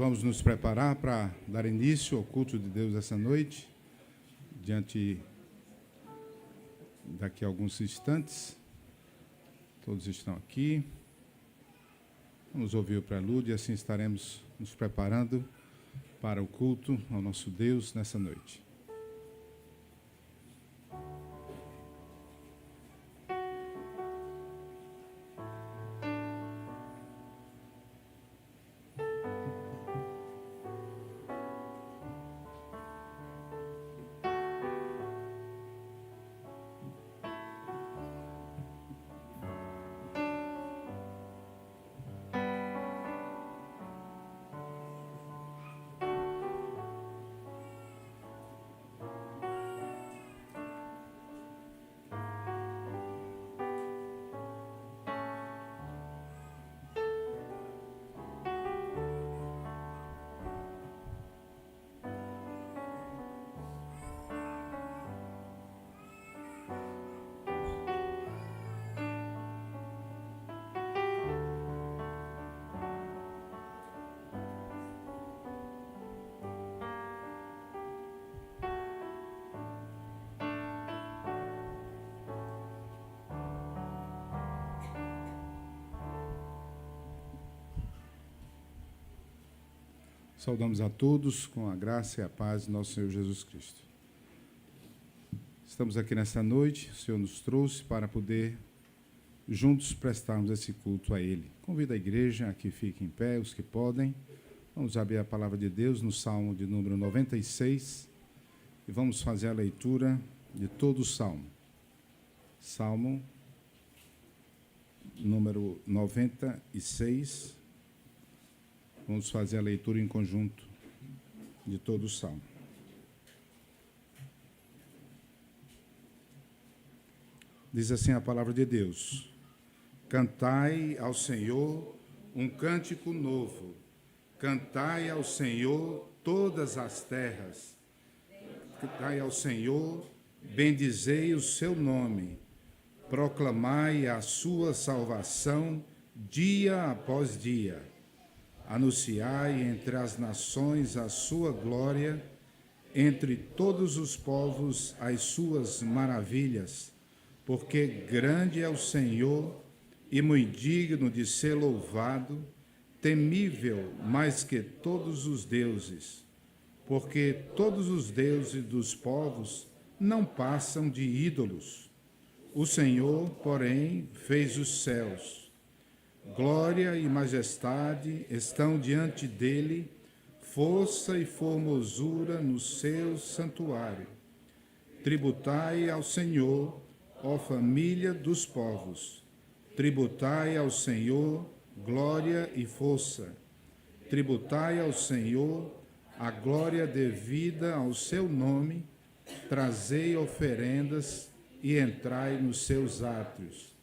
Vamos nos preparar para dar início ao culto de Deus essa noite, daqui a alguns instantes. Todos estão aqui. Vamos ouvir o prelúdio e assim estaremos nos preparando para o culto ao nosso Deus nessa noite. Saudamos a todos com a graça e a paz do nosso Senhor Jesus Cristo. Estamos aqui nessa noite, o Senhor nos trouxe para poder juntos prestarmos esse culto a Ele. Convido a igreja a que fique em pé, os que podem. Vamos abrir a palavra de Deus no Salmo de número 96 e vamos fazer a leitura de todo o Salmo. Salmo número 96. Vamos fazer a leitura em conjunto de todo o Salmo. Diz assim a palavra de Deus: Cantai ao Senhor um cântico novo, cantai ao Senhor todas as terras, cantai ao Senhor, bendizei o seu nome, proclamai a sua salvação dia após dia. Anunciai entre as nações a sua glória, entre todos os povos as suas maravilhas, porque grande é o Senhor e muito digno de ser louvado, temível mais que todos os deuses, porque todos os deuses dos povos não passam de ídolos. O Senhor, porém, fez os céus. Glória e majestade estão diante dele, força e formosura no seu santuário. Tributai ao Senhor, ó família dos povos. Tributai ao Senhor glória e força. Tributai ao Senhor a glória devida ao seu nome. Trazei oferendas e entrai nos seus átrios.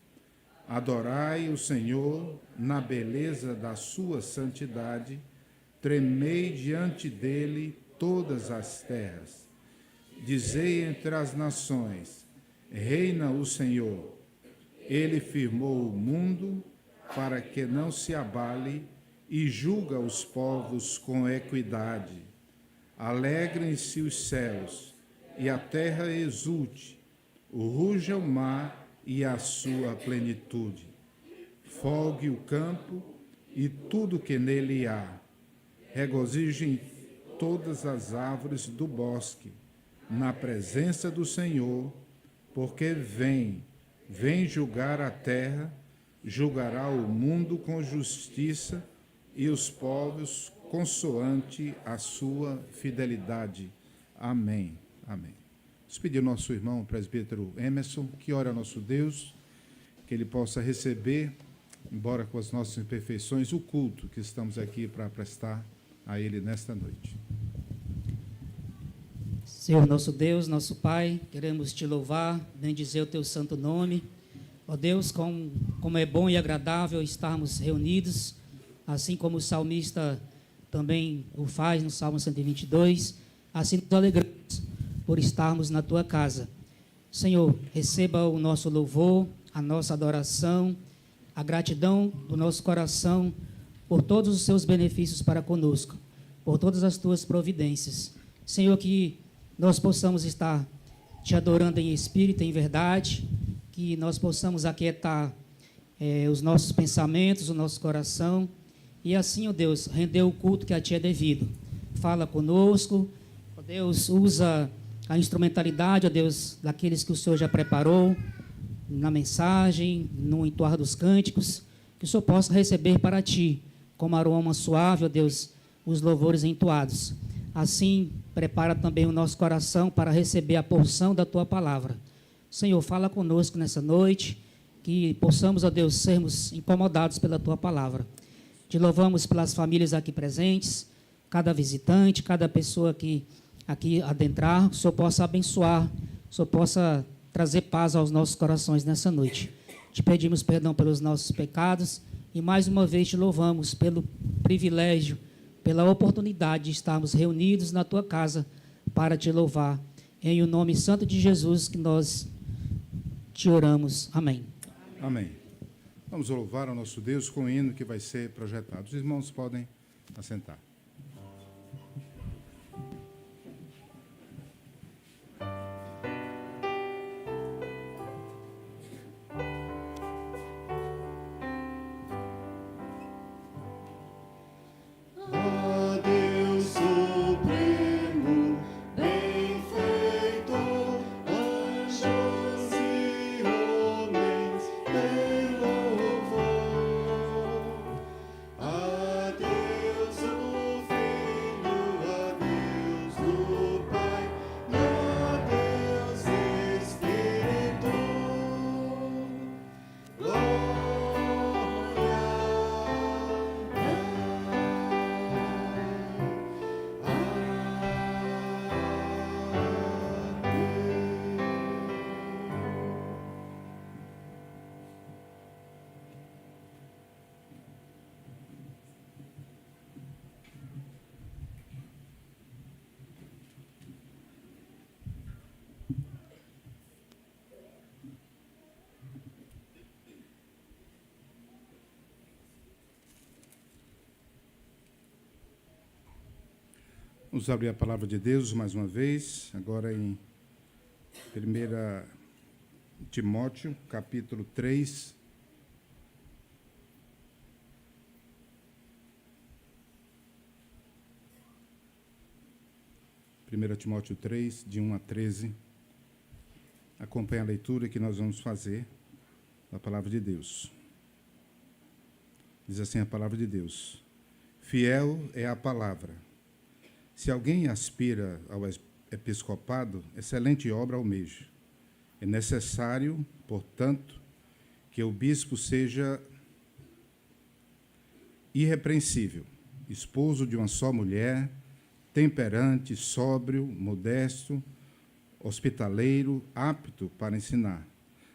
Adorai o Senhor na beleza da sua santidade, tremei diante dele todas as terras. Dizei entre as nações, reina o Senhor. Ele firmou o mundo para que não se abale e julga os povos com equidade. Alegrem-se os céus e a terra exulte, ruja o mar e a sua plenitude. Folgue o campo e tudo que nele há. Regozijem todas as árvores do bosque, na presença do Senhor, porque vem julgar a terra, julgará o mundo com justiça e os povos consoante a sua fidelidade. Amém. Amém. Vamos pedir ao nosso irmão, o presbítero Emerson, que ore ao nosso Deus, que ele possa receber, embora com as nossas imperfeições, o culto que estamos aqui para prestar a ele nesta noite. Senhor nosso Deus, nosso Pai, queremos te louvar, bendizer o teu santo nome. Ó Deus, como é bom e agradável estarmos reunidos, assim como o salmista também o faz no Salmo 122, assim nos alegramos por estarmos na tua casa. Senhor, receba o nosso louvor, a nossa adoração, a gratidão do nosso coração por todos os seus benefícios para conosco. por todas as tuas providências. Senhor, que nós possamos estar te adorando em espírito, em verdade, que nós possamos aquietar os nossos pensamentos, o nosso coração, e assim, ó Deus, render o culto que a Ti é devido. Fala conosco, ó Deus, usa a instrumentalidade, ó Deus, daqueles que o Senhor já preparou, na mensagem, no entoar dos cânticos, que o Senhor possa receber para Ti, como aroma suave, ó Deus, os louvores entoados. Assim, prepara também o nosso coração para receber a porção da Tua palavra. Senhor, fala conosco nessa noite, que possamos, ó Deus, sermos incomodados pela Tua palavra. Te louvamos pelas famílias aqui presentes, cada visitante, cada pessoa que aqui adentrar, o Senhor possa abençoar, o Senhor possa trazer paz aos nossos corações nessa noite. Te pedimos perdão pelos nossos pecados e mais uma vez te louvamos pelo privilégio, pela oportunidade de estarmos reunidos na Tua casa para te louvar. Em o nome santo de Jesus que nós te oramos. Amém. Amém. Vamos louvar ao nosso Deus com o hino que vai ser projetado. Os irmãos podem assentar. Vamos abrir a palavra de Deus mais uma vez, agora em 1 Timóteo, capítulo 3. Primeira Timóteo 3, de 1 a 13. Acompanhe a leitura que nós vamos fazer da palavra de Deus. Diz assim a palavra de Deus: Fiel é a palavra. Se alguém aspira ao episcopado, excelente obra almeja. É necessário, portanto, que o bispo seja irrepreensível, esposo de uma só mulher, temperante, sóbrio, modesto, hospitaleiro, apto para ensinar,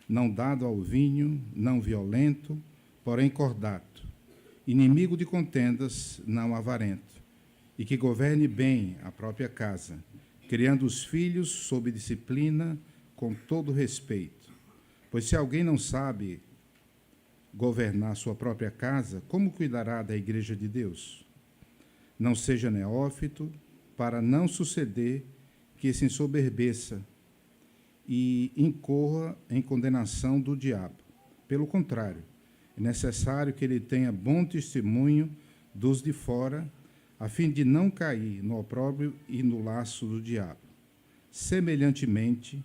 não dado ao vinho, não violento, porém cordato, inimigo de contendas, não avarento, e que governe bem a própria casa, criando os filhos sob disciplina, com todo respeito. Pois se alguém não sabe governar sua própria casa, como cuidará da igreja de Deus? Não seja neófito, para não suceder que se ensoberbeça e incorra em condenação do diabo. Pelo contrário, é necessário que ele tenha bom testemunho dos de fora, a fim de não cair no opróbrio e no laço do diabo. Semelhantemente,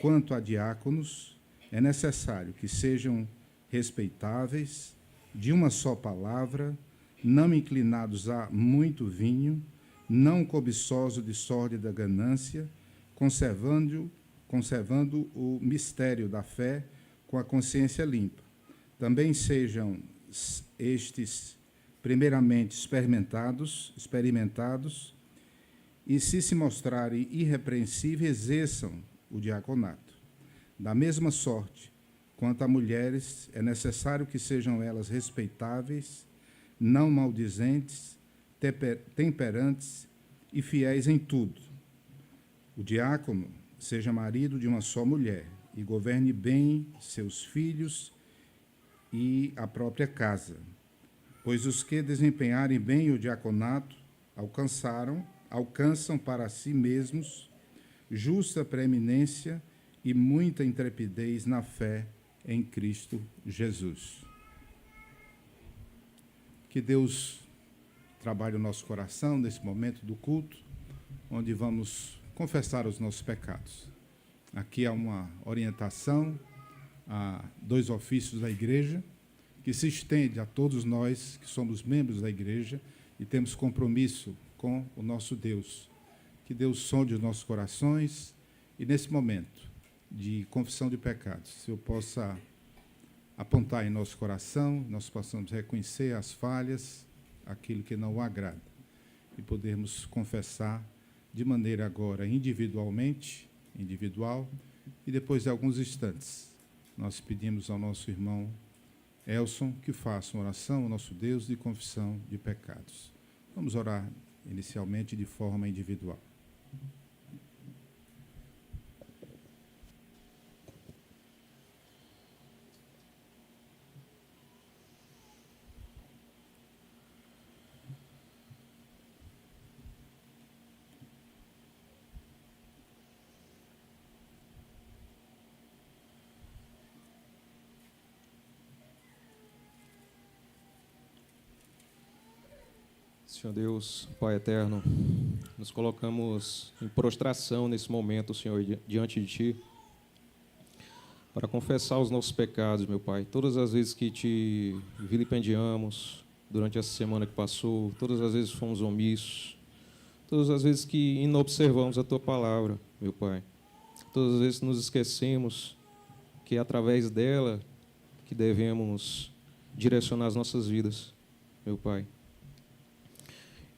quanto a diáconos, é necessário que sejam respeitáveis, de uma só palavra, não inclinados a muito vinho, não cobiçosos de sórdida ganância, conservando o mistério da fé com a consciência limpa. Também sejam estes primeiramente experimentados, e se mostrarem irrepreensíveis, exerçam o diaconato. Da mesma sorte, quanto a mulheres, é necessário que sejam elas respeitáveis, não maldizentes, temperantes e fiéis em tudo. O diácono seja marido de uma só mulher e governe bem seus filhos e a própria casa. Pois os que desempenharem bem o diaconato alcançam para si mesmos justa preeminência e muita intrepidez na fé em Cristo Jesus. Que Deus trabalhe o nosso coração nesse momento do culto, onde vamos confessar os nossos pecados. Aqui há uma orientação a 2 ofícios da igreja, que se estende a todos nós que somos membros da igreja e temos compromisso com o nosso Deus. Que Deus sonde os nossos corações e, nesse momento de confissão de pecados, se eu possa apontar em nosso coração, nós possamos reconhecer as falhas, aquilo que não o agrada, e podermos confessar de maneira agora individual, e depois de alguns instantes, nós pedimos ao nosso irmão Elson que faça uma oração ao nosso Deus de confissão de pecados. Vamos orar inicialmente de forma individual. Senhor Deus, Pai eterno, nos colocamos em prostração nesse momento, Senhor, diante de Ti, para confessar os nossos pecados, meu Pai. Todas as vezes que Te vilipendiamos durante essa semana que passou, todas as vezes fomos omissos, todas as vezes que inobservamos a Tua palavra, meu Pai. Todas as vezes nos esquecemos que é através dela que devemos direcionar as nossas vidas, meu Pai.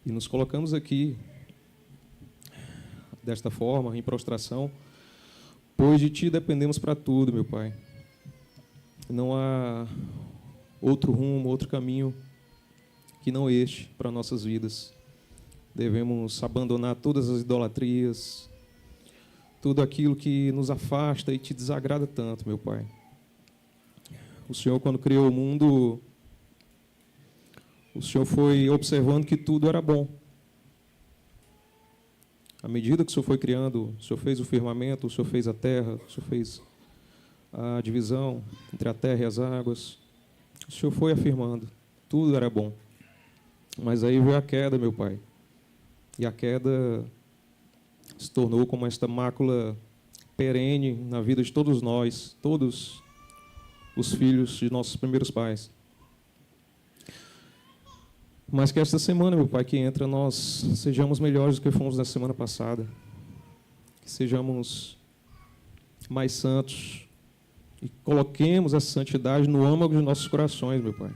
E nos colocamos aqui, desta forma, em prostração, pois de Ti dependemos para tudo, meu Pai. Não há outro rumo, outro caminho que não este para nossas vidas. Devemos abandonar todas as idolatrias, tudo aquilo que nos afasta e Te desagrada tanto, meu Pai. O Senhor, quando criou o mundo, o Senhor foi observando que tudo era bom. À medida que o Senhor foi criando, o Senhor fez o firmamento, o Senhor fez a terra, o Senhor fez a divisão entre a terra e as águas. O Senhor foi afirmando, tudo era bom. Mas aí veio a queda, meu Pai. E a queda se tornou como esta mácula perene na vida de todos nós, todos os filhos de nossos primeiros pais. Mas que esta semana, meu Pai, que entra, nós sejamos melhores do que fomos na semana passada. Que sejamos mais santos. E coloquemos essa santidade no âmago de nossos corações, meu Pai.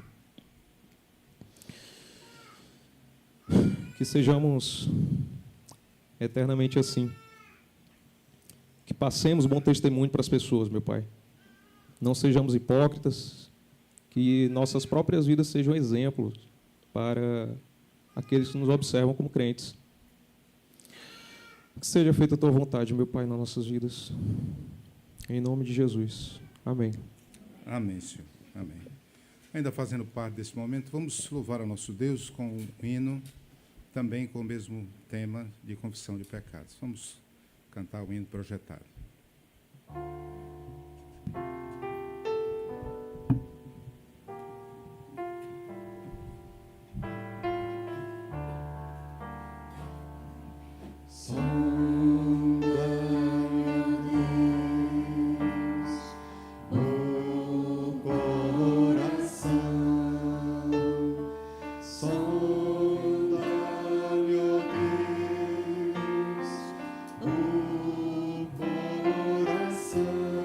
Que sejamos eternamente assim. Que passemos bom testemunho para as pessoas, meu Pai. Não sejamos hipócritas. Que nossas próprias vidas sejam exemplos para aqueles que nos observam como crentes. Que seja feita a Tua vontade, meu Pai, nas nossas vidas. Em nome de Jesus. Amém. Amém, Senhor. Amém. Ainda fazendo parte desse momento, vamos louvar ao nosso Deus com um hino, também com o mesmo tema de confissão de pecados. Vamos cantar o hino projetado. Coração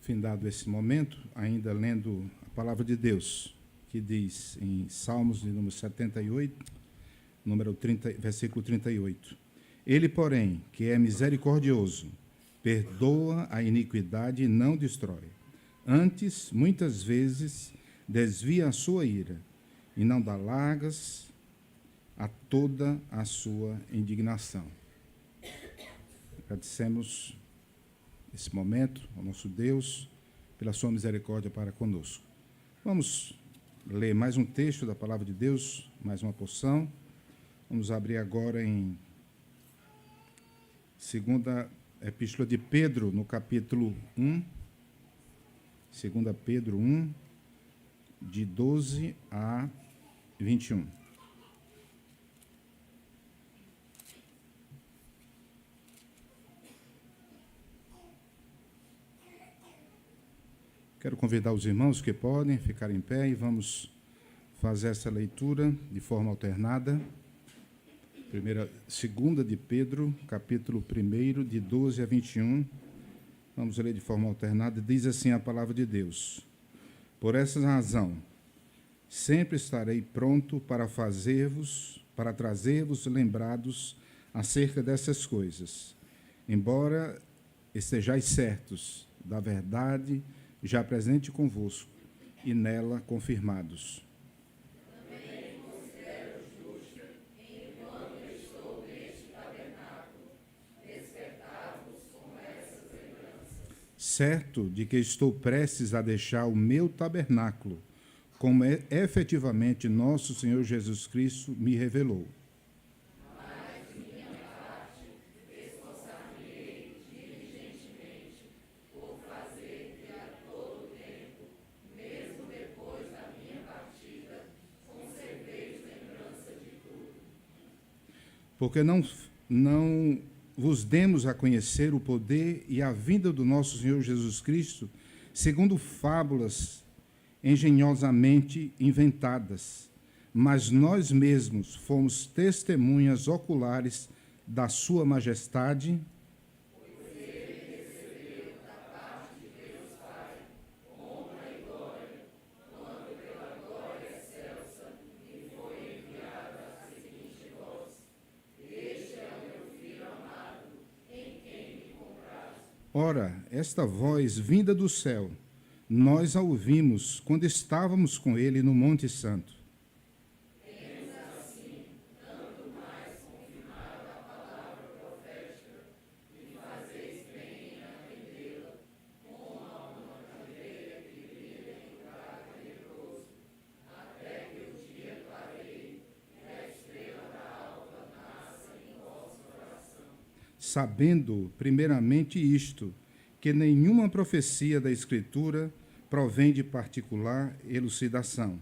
Findado esse momento, ainda lendo a palavra de Deus, que diz em Salmos de número 78, versículo 38. Ele, porém, que é misericordioso, perdoa a iniquidade e não destrói. Antes, muitas vezes, desvia a sua ira e não dá largas a toda a sua indignação. Agradecemos esse momento ao nosso Deus pela sua misericórdia para conosco. Vamos ler mais um texto da palavra de Deus, mais uma porção. Vamos abrir agora em segunda epístola de Pedro, no capítulo 1, 2 Pedro 1, de 12 a 21. Quero convidar os irmãos que podem ficar em pé e vamos fazer essa leitura de forma alternada. Segunda de Pedro, capítulo 1, de 12 a 21. Vamos ler de forma alternada. Diz assim a palavra de Deus: Por essa razão, sempre estarei pronto para trazer-vos lembrados acerca dessas coisas, embora estejais certos da verdade já presente convosco, e nela confirmados. Também considero justo, enquanto estou neste tabernáculo, despertar-vos com essas lembranças. Certo de que estou prestes a deixar o meu tabernáculo, como efetivamente nosso Senhor Jesus Cristo me revelou. Porque não vos demos a conhecer o poder e a vinda do nosso Senhor Jesus Cristo, segundo fábulas engenhosamente inventadas, mas nós mesmos fomos testemunhas oculares da sua majestade. Pois ele recebeu da parte de Deus Pai honra e glória, quando pela glória excelsa lhe foi enviada a seguinte voz: Este é o meu Filho amado, em quem me comprazo. Ora, esta voz vinda do céu, nós a ouvimos quando estávamos com ele no Monte Santo. Temos assim, tanto mais confirmada a palavra profética, e fazeis bem em atendê-la, como a uma candeia que brilha em lugar tenebroso, até que o dia clareie e a estrela da alva nasça em vosso coração. Sabendo, primeiramente, isto, que nenhuma profecia da Escritura provém de particular elucidação.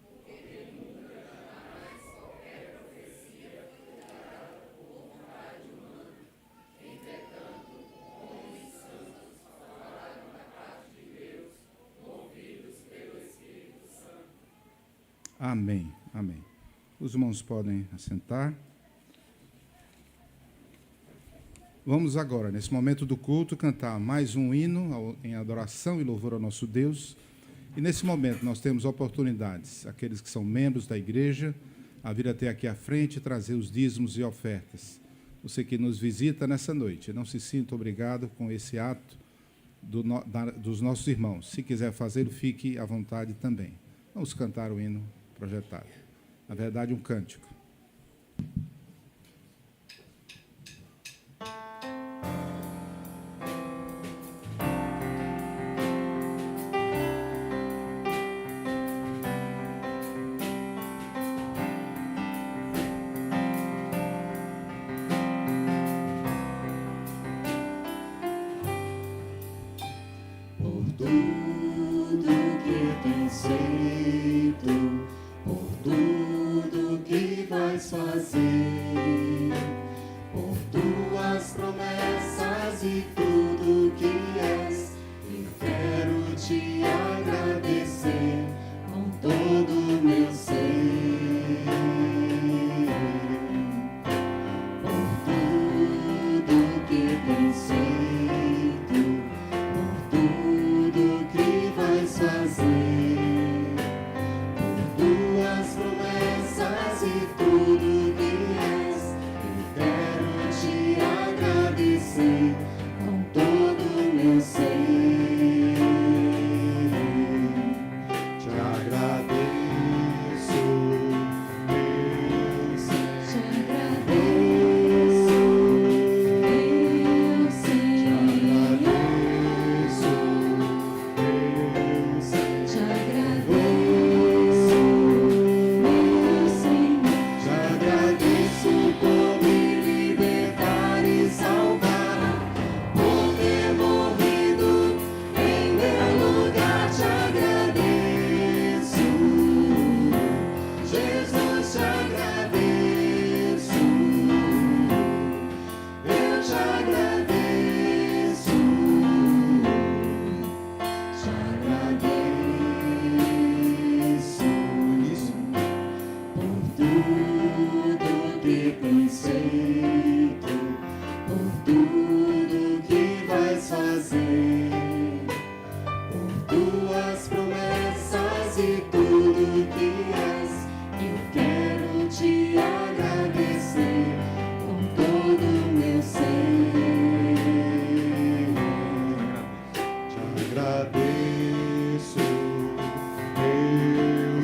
Porque de nunca jamais qualquer profecia foi dada por vontade humana. Entretanto, homens santos falaram da parte de Deus, movidos pelo Espírito Santo. Amém, amém. Os irmãos podem assentar. Vamos agora, nesse momento do culto, cantar mais um hino em adoração e louvor ao nosso Deus. E nesse momento nós temos oportunidades, aqueles que são membros da igreja, a vir até aqui à frente e trazer os dízimos e ofertas. Você que nos visita nessa noite, não se sinta obrigado com esse ato dos nossos irmãos. Se quiser fazê-lo, fique à vontade também. Vamos cantar o hino projetado. Na verdade, um cântico. tudo que tens feito, por tudo que vais fazer, por tuas promessas e tudo que és. Eu quero te agradecer com todo o meu ser. Por tudo que tens feito, por tudo que vais fazer, por tuas promessas e tudo que és. Eu quero te agradecer com todo o meu ser. Te agradeço, meu Senhor. Te agradeço, meu Senhor. Te agradeço, meu Senhor. Te agradeço por me libertar e salvar, por ter morrido em meu lugar. Te agradeço, Jesus, te agradeço. Eu te agradeço, te agradeço por tudo que tens feito, por tudo que vais fazer, por tuas promessas e tudo que és. Eu quero te agradecer com todo o meu ser. Te agradeço, meu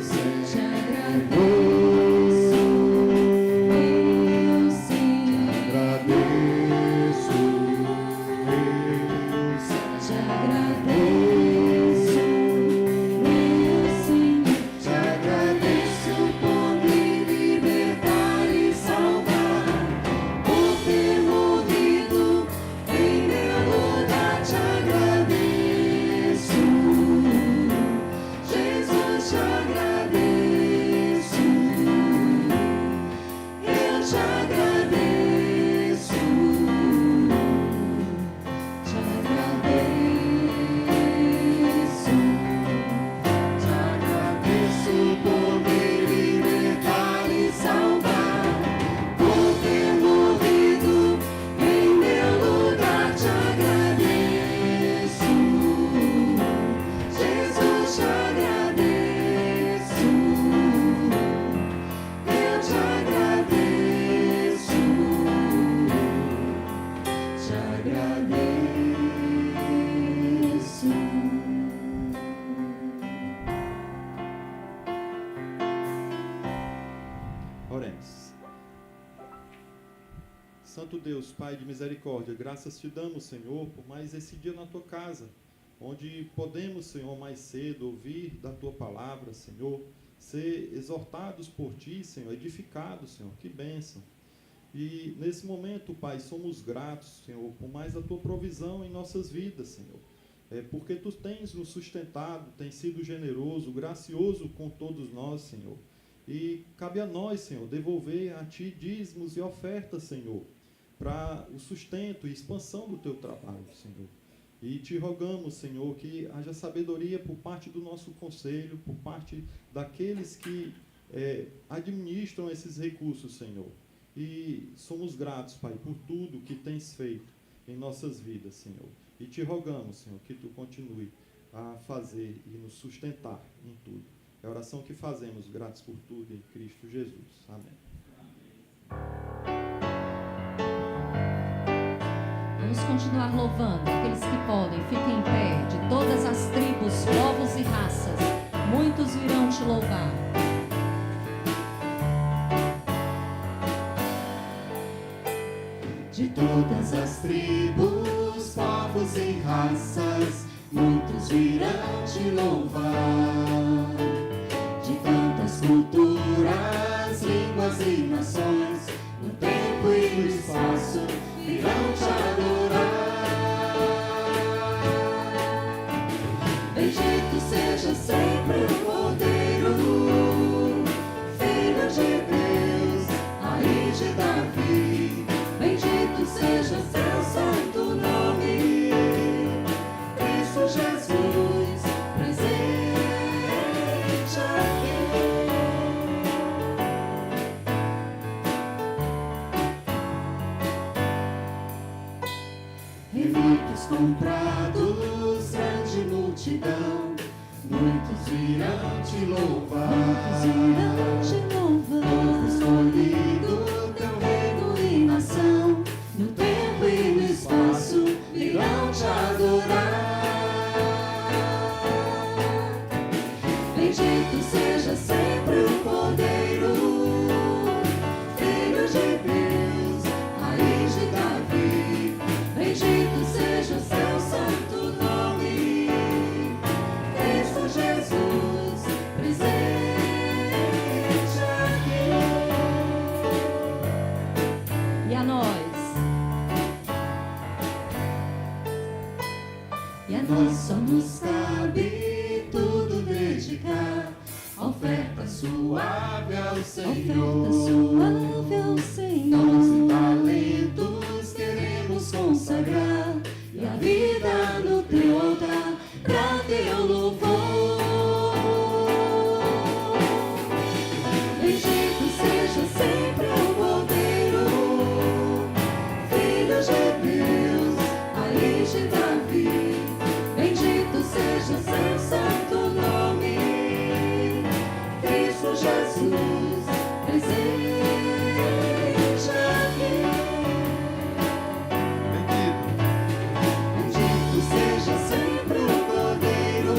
Senhor. Te agradeço, meu Senhor. Te agradeço, meu Senhor. Te agradeço, meu Senhor. Te agradeço por me libertar e salvar, por ter morrido em meu lugar. Te agradeço, Jesus, te agradeço. Eu te agradeço, te agradeço. Te agradeço por me libertar e salvar, por ter morrido em meu lugar. Te agradeço, Jesus, te agradeço. Eu te agradeço, te agradeço. Oremos. Santo Deus, Pai de misericórdia, graças te damos, Senhor, por mais esse dia na tua casa, onde podemos, Senhor, mais cedo ouvir da tua palavra, Senhor, ser exortados por ti, Senhor, edificados, Senhor, que bênção. E nesse momento, Pai, somos gratos, Senhor, por mais a tua provisão em nossas vidas, Senhor. Porque tu tens nos sustentado, tens sido generoso, gracioso com todos nós, Senhor. E cabe a nós, Senhor, devolver a ti dízimos e ofertas, Senhor, para o sustento e expansão do teu trabalho, Senhor. E te rogamos, Senhor, que haja sabedoria por parte do nosso conselho, por parte daqueles que administram esses recursos, Senhor. E somos gratos, Pai, por tudo que tens feito em nossas vidas, Senhor. E te rogamos, Senhor, que tu continue a fazer e nos sustentar em tudo. É a oração que fazemos, gratos por tudo em Cristo Jesus. Amém. Vamos continuar louvando. Aqueles que podem, fiquem em pé, de todas as tribos, povos e raças. Muitos virão te louvar. De todas as tribos, povos e raças, muitos virão te louvar. De tantas culturas, línguas e nações, no tempo e no espaço, virão te adorar. Bendito seja sempre o Cordeiro, Filho de Deus, Raiz de Davi. Bendito seja seu santo nome, Cristo Jesus, presente aqui. Muitos comprados, grande multidão, muitos virão te louvar. Povo escolhido, teu reino e nação, no tempo e no espaço virão te adorar. Bendito seja sempre o Cordeiro, Filho de Deus, Raiz de Davi. Bendito seja seu santo nome, Cristo Jesus, presente aqui. E a nós? E a nós só nos cabe tudo dedicar, oferta suave ao Senhor. Dons e talentos queremos consagrar, e a vida no teu altar, pra teu louvor. Bendito seja sempre o Cordeiro, Filho de Deus, Raiz de Davi. Bendito seja seu santo nome, Cristo Jesus, presente aqui. Bendito seja sempre o Cordeiro,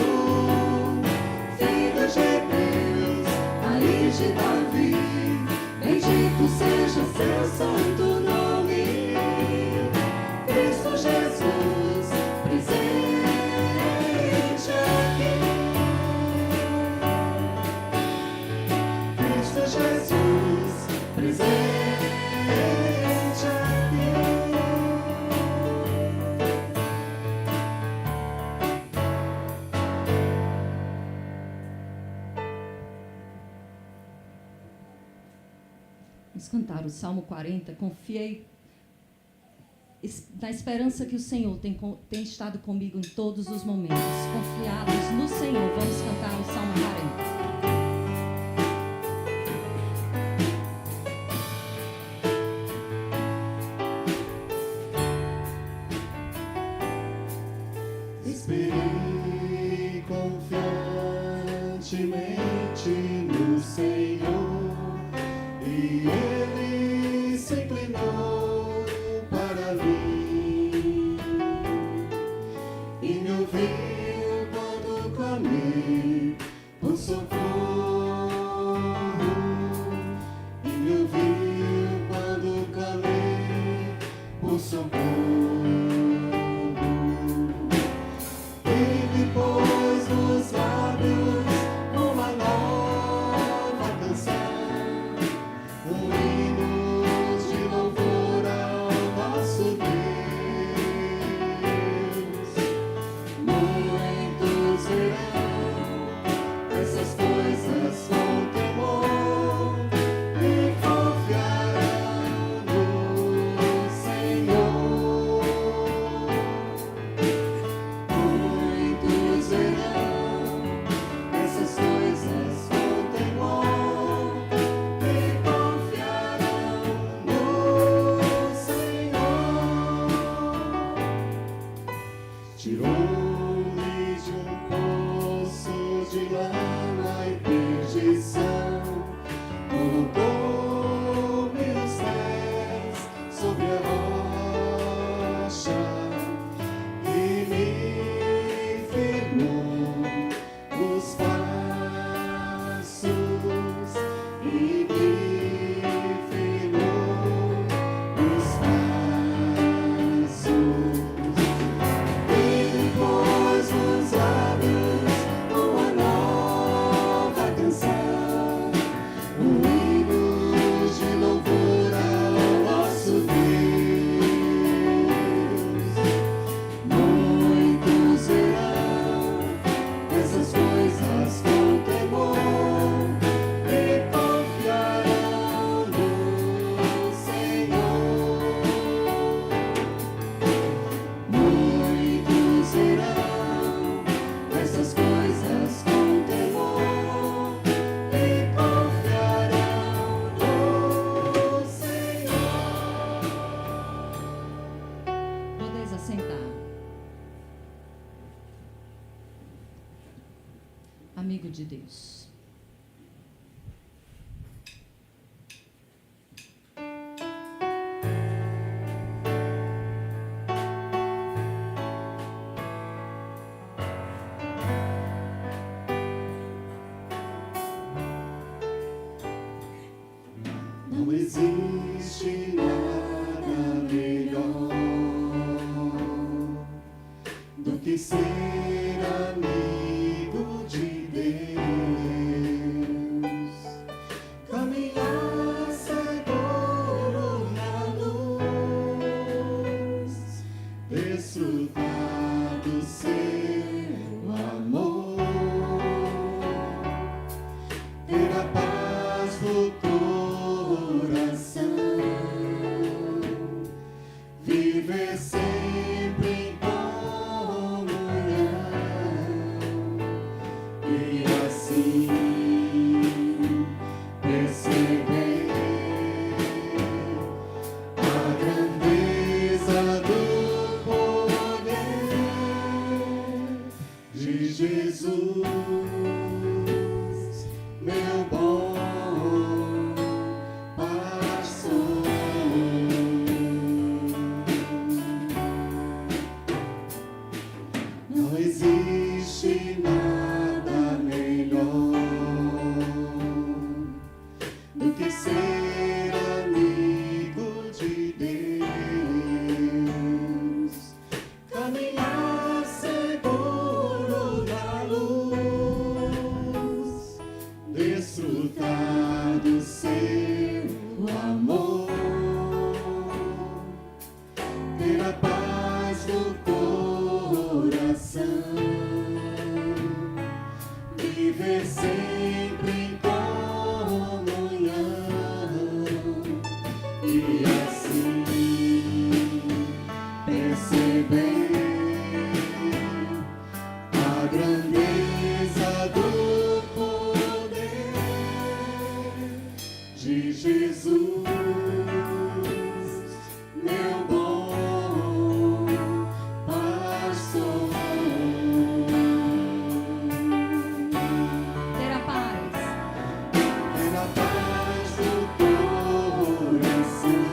Filho de Deus, Raiz de Davi. Bendito seja seu santo nome, Cristo Jesus, presente aqui. Cristo Jesus, presente aqui. Vamos cantar o Salmo 40. Confiei na esperança que o Senhor tem estado comigo em todos os momentos. Confiados no Senhor, vamos cantar o Salmo 40. Esperei confiantemente no Senhor, e Ele se inclinou para mim e me ouviu quando clamei por socorro, e me ouviu quando clamei por socorro. Ele pôs nos lábios uma nova canção, um hino de louvor ao nosso Deus. Muitos verão essas coisas amigo de Deus. Não existe nada melhor do que ser amigo de Deus, caminhar seguro na luz, desfrutar do seu amor, ter a paz do coração, viver sempre em comunhão e assim perceber a grandeza do poder de Jesus, meu bom pastor. Não existe nada melhor do que ser amigo de Deus, caminhar seguro na luz, desfrutar do seu amor, ter a paz do coração, viver sempre em comunhão e assim perceber a grandeza do poder de Jesus, meu bom pastor. Ter a paz. Ter a paz do coração,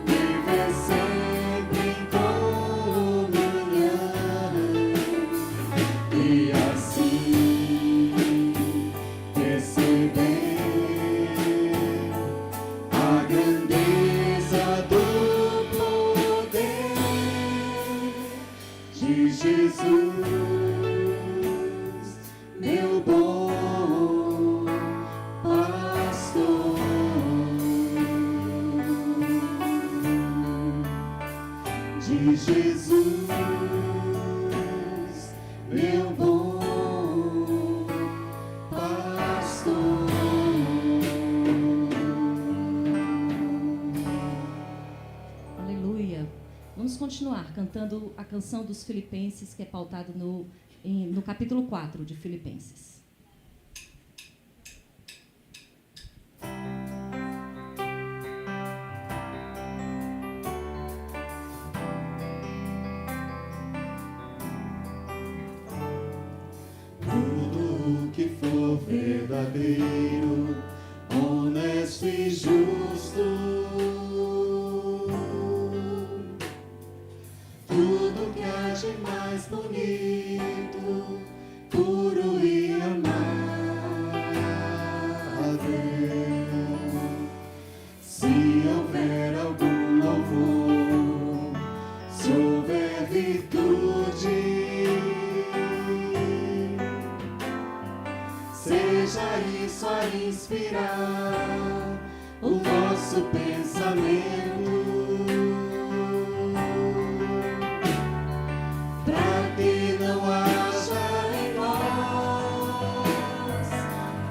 viver sempre em comunhão e assim perceber a grandeza do poder de Jesus, meu bom pastor. De Jesus, meu bom pastor. Aleluia. Vamos continuar cantando a canção dos Filipenses, que é pautado no capítulo 4 de Filipenses. Tudo que for verdadeiro, honesto e justo, tudo que há de mais bonito, puro e amável, se houver algum louvor, se houver virtude, seja isso a inspirar o nosso pensamento, para que não haja em nós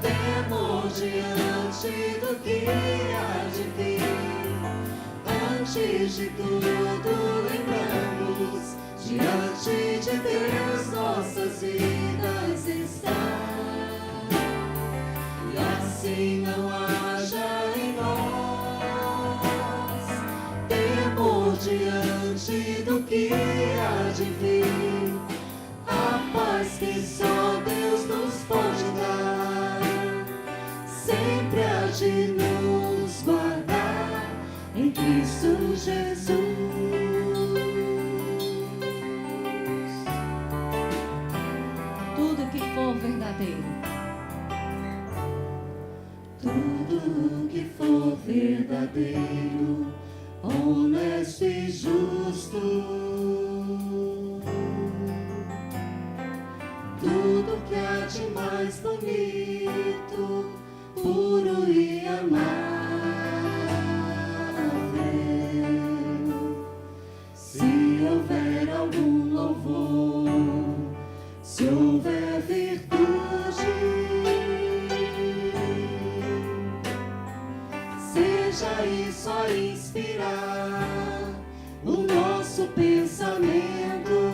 temor diante do que há de vir. Antes de tudo, lembramos, diante de Deus nossas vidas estão. E assim não haja em nós temor diante do que há de vir. A paz que verdadeiro, honesto e justo. Tudo que há de mais bonito, puro e amável. Se houver algum louvor, se houver virtude, seja isso a inspirar o nosso pensamento,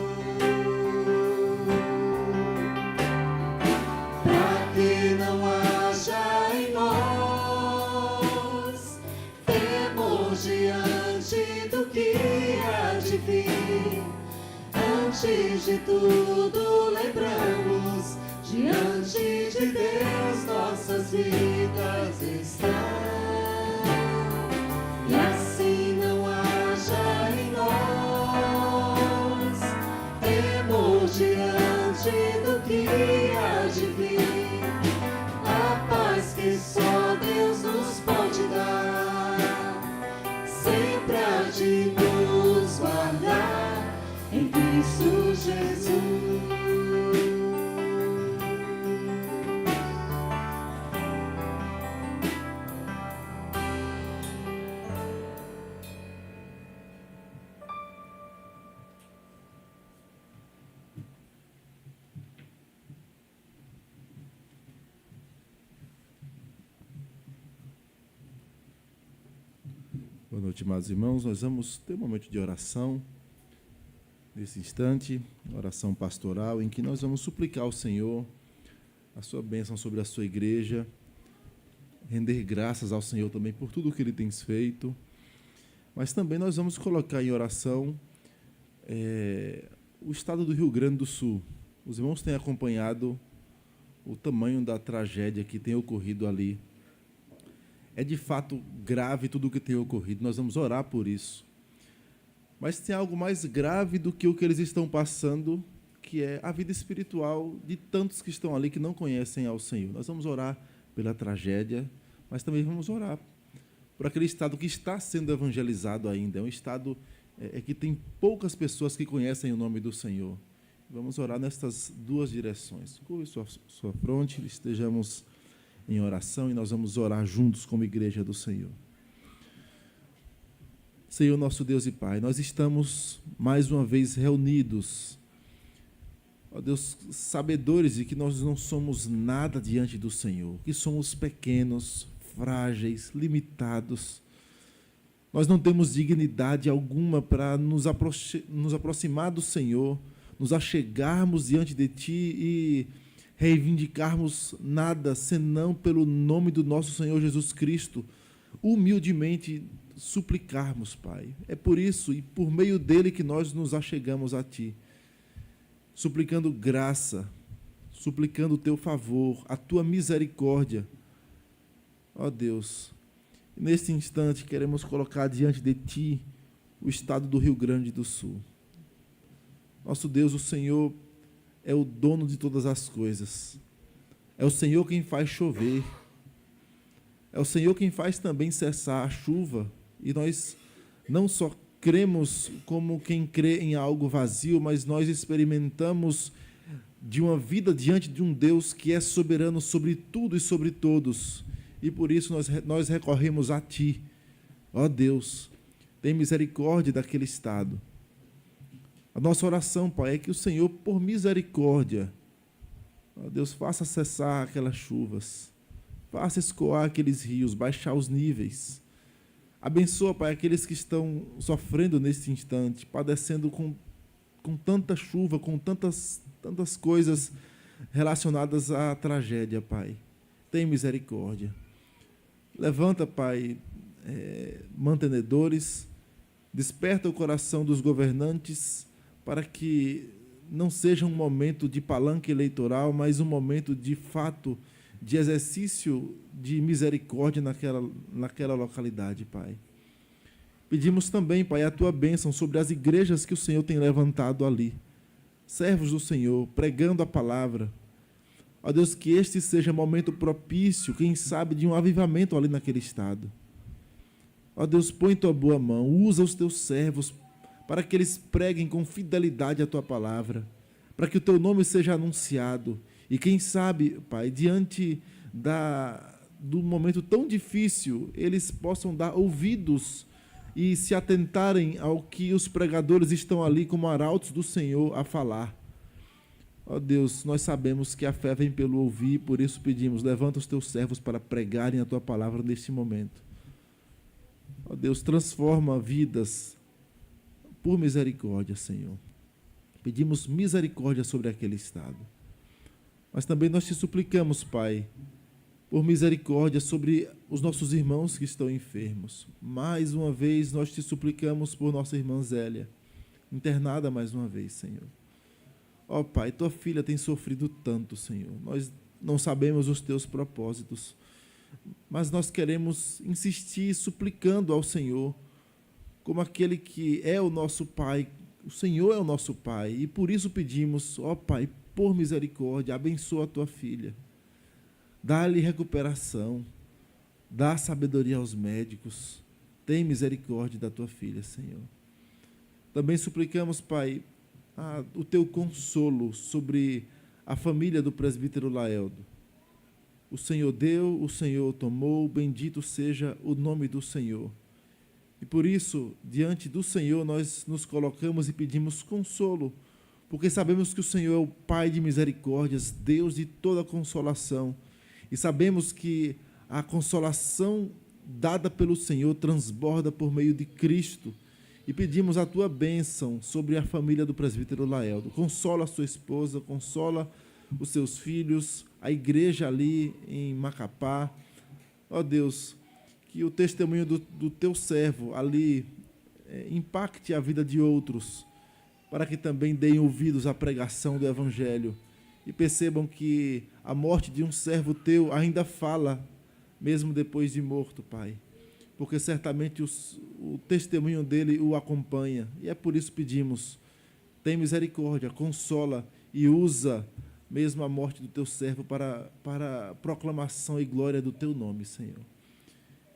para que não haja em nós temor diante do que há de vir. Antes de tudo, lembramos, diante de Deus nossas vidas estão. E assim não haja em nós temor diante do que há de vir. A paz que só Deus nos pode dar, sempre há de nos guardar em Cristo Jesus. Boa noite, amados irmãos. Nós vamos ter um momento de oração, nesse instante, oração pastoral, em que nós vamos suplicar ao Senhor a sua bênção sobre a sua igreja, render graças ao Senhor também por tudo o que Ele tem feito, mas também nós vamos colocar em oração o estado do Rio Grande do Sul. Os irmãos têm acompanhado o tamanho da tragédia que tem ocorrido ali. É de fato grave tudo o que tem ocorrido, nós vamos orar por isso. Mas tem algo mais grave do que o que eles estão passando, que é a vida espiritual de tantos que estão ali que não conhecem ao Senhor. Nós vamos orar pela tragédia, mas também vamos orar por aquele estado que está sendo evangelizado ainda. É um estado que tem poucas pessoas que conhecem o nome do Senhor. Vamos orar nestas duas direções. Curve sua fronte, estejamos em oração e nós vamos orar juntos como igreja do Senhor. Senhor, nosso Deus e Pai, nós estamos mais uma vez reunidos, ó Deus, sabedores de que nós não somos nada diante do Senhor, que somos pequenos, frágeis, limitados. Nós não temos dignidade alguma para nos aproximar do Senhor, nos achegarmos diante de Ti e reivindicarmos nada senão pelo nome do nosso Senhor Jesus Cristo, humildemente suplicarmos, Pai. É por isso e por meio dele que nós nos achegamos a Ti, suplicando graça, suplicando o Teu favor, a Tua misericórdia. Ó Deus, neste instante queremos colocar diante de Ti o estado do Rio Grande do Sul. Nosso Deus, o Senhor é o dono de todas as coisas. É o Senhor quem faz chover. É o Senhor quem faz também cessar a chuva. E nós não só cremos como quem crê em algo vazio, mas nós experimentamos de uma vida diante de um Deus que é soberano sobre tudo e sobre todos. E por isso nós recorremos a Ti. Ó Deus, tem misericórdia daquele estado. A nossa oração, Pai, é que o Senhor, por misericórdia, ó Deus, faça cessar aquelas chuvas, faça escoar aqueles rios, baixar os níveis. Abençoa, Pai, aqueles que estão sofrendo neste instante, padecendo com tanta chuva, com tantas coisas relacionadas à tragédia, Pai. Tem misericórdia. Levanta, Pai, mantenedores, desperta o coração dos governantes, para que não seja um momento de palanque eleitoral, mas um momento de fato, de exercício de misericórdia naquela localidade, Pai. Pedimos também, Pai, a Tua bênção sobre as igrejas que o Senhor tem levantado ali, servos do Senhor, pregando a palavra. Ó Deus, que este seja momento propício, quem sabe, de um avivamento ali naquele estado. Ó Deus, põe tua boa mão, usa os teus servos para que eles preguem com fidelidade a tua palavra, para que o teu nome seja anunciado. E quem sabe, Pai, diante do momento tão difícil, eles possam dar ouvidos e se atentarem ao que os pregadores estão ali como arautos do Senhor a falar. Ó Deus, nós sabemos que a fé vem pelo ouvir, por isso pedimos, levanta os teus servos para pregarem a tua palavra neste momento. Ó Deus, transforma vidas por misericórdia, Senhor. Pedimos misericórdia sobre aquele estado. Mas também nós te suplicamos, Pai, por misericórdia sobre os nossos irmãos que estão enfermos. Mais uma vez nós te suplicamos por nossa irmã Zélia, internada mais uma vez, Senhor. Ó Pai, tua filha tem sofrido tanto, Senhor. Nós não sabemos os teus propósitos, mas nós queremos insistir suplicando ao Senhor, como aquele que é o nosso Pai. O Senhor é o nosso Pai, e por isso pedimos, ó Pai, por misericórdia, abençoa a tua filha. Dá-lhe recuperação, dá sabedoria aos médicos, tem misericórdia da tua filha, Senhor. Também suplicamos, Pai, o teu consolo sobre a família do presbítero Laeldo. O Senhor deu, o Senhor tomou, bendito seja o nome do Senhor. E por isso, diante do Senhor, nós nos colocamos e pedimos consolo, porque sabemos que o Senhor é o Pai de misericórdias, Deus de toda consolação. E sabemos que a consolação dada pelo Senhor transborda por meio de Cristo. E pedimos a tua bênção sobre a família do presbítero Laeldo. Consola a sua esposa, consola os seus filhos, a igreja ali em Macapá. Ó Deus, que o testemunho do teu servo ali impacte a vida de outros, para que também deem ouvidos à pregação do Evangelho e percebam que a morte de um servo teu ainda fala, mesmo depois de morto, Pai, porque certamente o testemunho dele o acompanha, e é por isso pedimos, tem misericórdia, consola e usa mesmo a morte do teu servo para a proclamação e glória do teu nome, Senhor.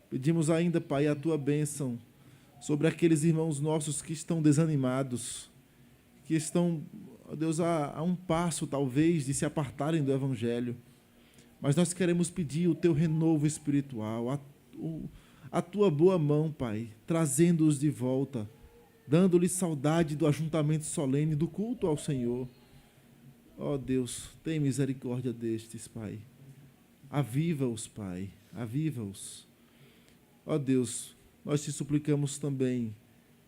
Pedimos ainda, Pai, a tua bênção sobre aqueles irmãos nossos que estão desanimados, que estão, ó Deus, a um passo, talvez, de se apartarem do Evangelho. Mas nós queremos pedir o teu renovo espiritual, a tua boa mão, Pai, trazendo-os de volta, dando-lhes saudade do ajuntamento solene, do culto ao Senhor. Ó Deus, tem misericórdia destes, Pai. Aviva-os, Pai, aviva-os. Ó Deus, nós te suplicamos também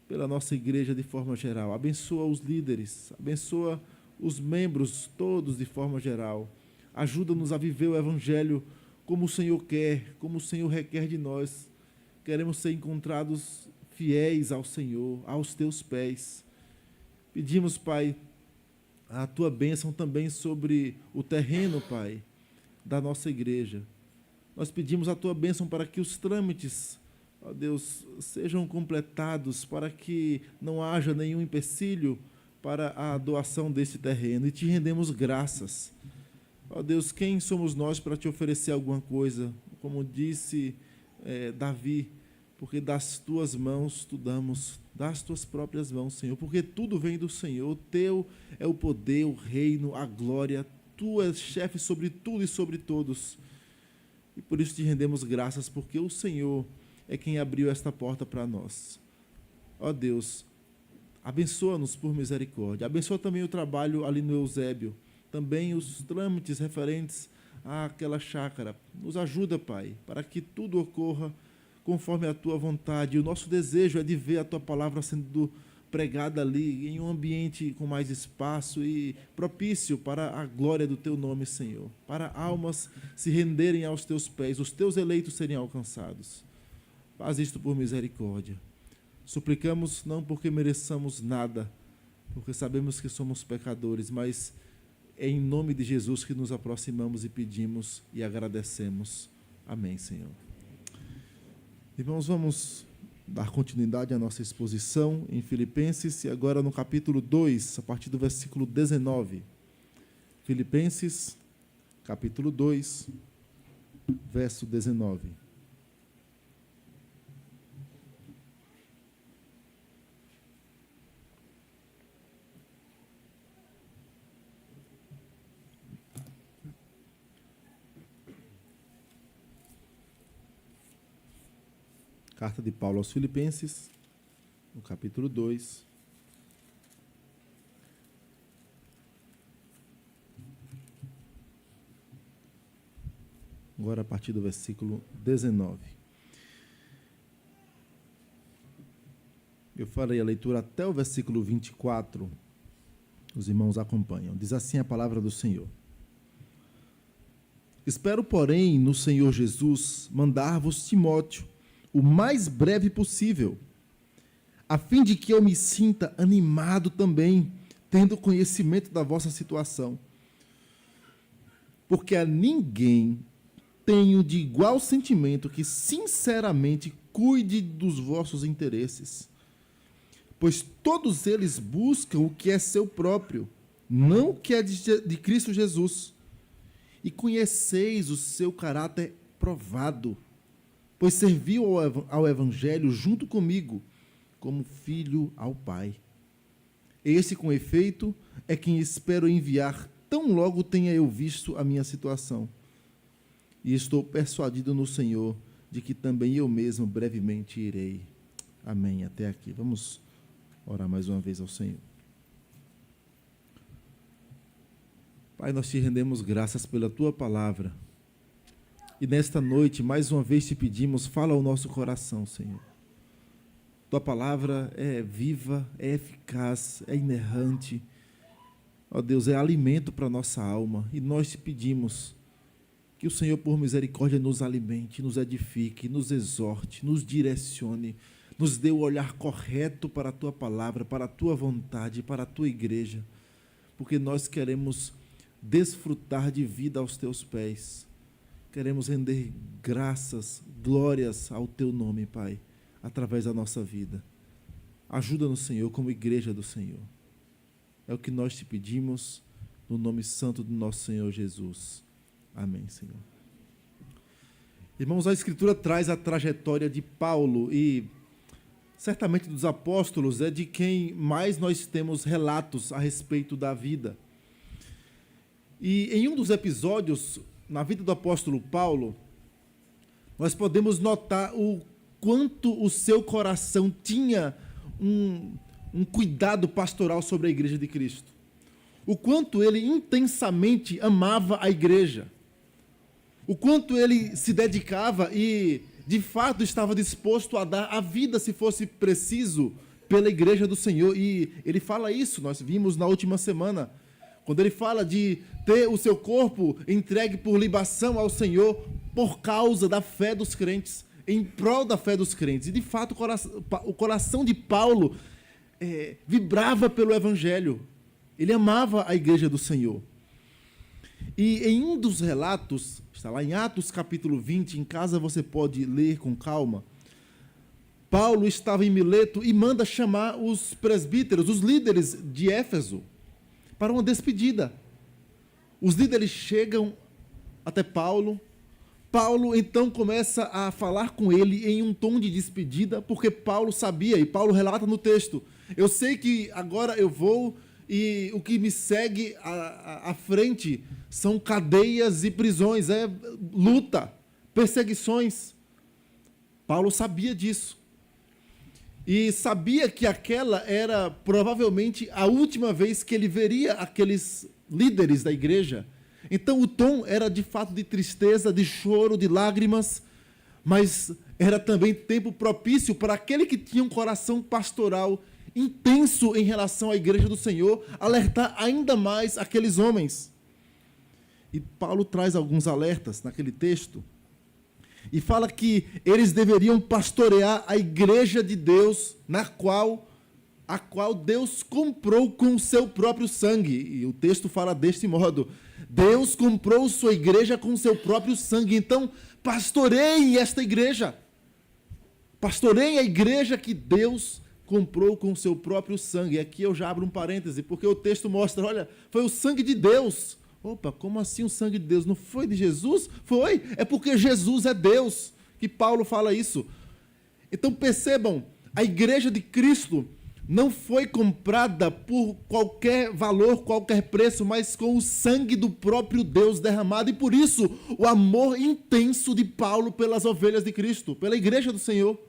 pela nossa igreja de forma geral. Abençoa os líderes, abençoa os membros todos de forma geral. Ajuda-nos a viver o Evangelho como o Senhor quer, como o Senhor requer de nós. Queremos ser encontrados fiéis ao Senhor, aos teus pés. Pedimos, Pai, a tua bênção também sobre o terreno, Pai, da nossa igreja. Nós pedimos a tua bênção para que os trâmites, ó Deus, sejam completados, para que não haja nenhum empecilho para a doação deste terreno. E te rendemos graças. Ó Deus, quem somos nós para te oferecer alguma coisa? Como disse Davi, porque das tuas mãos tu damos, das tuas próprias mãos, Senhor, porque tudo vem do Senhor, teu é o poder, o reino, a glória, tu és chefe sobre tudo e sobre todos. E por isso te rendemos graças, porque o Senhor é quem abriu esta porta para nós. Ó Deus, abençoa-nos por misericórdia. Abençoa também o trabalho ali no Eusébio. Também os trâmites referentes àquela chácara. Nos ajuda, Pai, para que tudo ocorra conforme a tua vontade. O nosso desejo é de ver a tua palavra sendo pregada ali em um ambiente com mais espaço e propício para a glória do teu nome, Senhor. Para almas se renderem aos teus pés, os teus eleitos serem alcançados. Faz isto por misericórdia. Suplicamos não porque mereçamos nada, porque sabemos que somos pecadores, mas é em nome de Jesus que nos aproximamos e pedimos e agradecemos. Amém, Senhor. Irmãos, vamos dar continuidade à nossa exposição em Filipenses, e agora no capítulo 2, a partir do versículo 19. Filipenses, capítulo 2, verso 19. Carta de Paulo aos Filipenses, no capítulo 2. Agora a partir do versículo 19. Eu farei a leitura até o versículo 24. Os irmãos acompanham. Diz assim a palavra do Senhor. Espero, porém, no Senhor Jesus, mandar-vos Timóteo o mais breve possível, a fim de que eu me sinta animado também, tendo conhecimento da vossa situação. Porque a ninguém tenho de igual sentimento que, sinceramente, cuide dos vossos interesses. Pois todos eles buscam o que é seu próprio, não o que é de Cristo Jesus. E conheceis o seu caráter provado, pois serviu ao Evangelho junto comigo, como filho ao Pai. Esse, com efeito, é quem espero enviar, tão logo tenha eu visto a minha situação. E estou persuadido no Senhor de que também eu mesmo brevemente irei. Amém. Até aqui. Vamos orar mais uma vez ao Senhor. Pai, nós te rendemos graças pela Tua palavra. E nesta noite, mais uma vez te pedimos, fala ao nosso coração, Senhor. Tua palavra é viva, é eficaz, é inerrante. Ó Deus, é alimento para a nossa alma. E nós te pedimos que o Senhor, por misericórdia, nos alimente, nos edifique, nos exorte, nos direcione, nos dê o olhar correto para a Tua palavra, para a Tua vontade, para a Tua igreja. Porque nós queremos desfrutar de vida aos Teus pés. Queremos render graças, glórias ao Teu nome, Pai, através da nossa vida. Ajuda-nos, Senhor, como igreja do Senhor. É o que nós te pedimos, no nome santo do nosso Senhor Jesus. Amém, Senhor. Irmãos, a Escritura traz a trajetória de Paulo e, certamente, dos apóstolos, é de quem mais nós temos relatos a respeito da vida. E em um dos episódios, na vida do apóstolo Paulo, nós podemos notar o quanto o seu coração tinha um cuidado pastoral sobre a igreja de Cristo. O quanto ele intensamente amava a igreja. O quanto ele se dedicava e, de fato, estava disposto a dar a vida, se fosse preciso, pela igreja do Senhor. E ele fala isso, nós vimos na última semana, quando ele fala de ter o seu corpo entregue por libação ao Senhor por causa da fé dos crentes, em prol da fé dos crentes. E, de fato, o coração de Paulo vibrava pelo Evangelho. Ele amava a igreja do Senhor. E em um dos relatos, está lá em Atos capítulo 20, em casa você pode ler com calma, Paulo estava em Mileto e manda chamar os presbíteros, os líderes de Éfeso, para uma despedida. Os líderes chegam até Paulo. Paulo então começa a falar com ele em um tom de despedida, porque Paulo sabia, e Paulo relata no texto, eu sei que agora eu vou e o que me segue à frente são cadeias e prisões, é luta, perseguições. Paulo sabia disso. E sabia que aquela era provavelmente a última vez que ele veria aqueles líderes da igreja. Então o tom era de fato de tristeza, de choro, de lágrimas, mas era também tempo propício para aquele que tinha um coração pastoral intenso em relação à igreja do Senhor, alertar ainda mais aqueles homens. E Paulo traz alguns alertas naquele texto, e fala que eles deveriam pastorear a igreja de Deus, a qual Deus comprou com o seu próprio sangue. E o texto fala deste modo: Deus comprou sua igreja com o seu próprio sangue. Então, pastoreiem esta igreja. Pastoreiem a igreja que Deus comprou com o seu próprio sangue. E aqui eu já abro um parêntese, porque o texto mostra, olha, foi o sangue de Deus. Opa, como assim o sangue de Deus? Não foi de Jesus? Foi, é porque Jesus é Deus que Paulo fala isso. Então percebam, a igreja de Cristo não foi comprada por qualquer valor, qualquer preço, mas com o sangue do próprio Deus derramado. E por isso, o amor intenso de Paulo pelas ovelhas de Cristo, pela igreja do Senhor.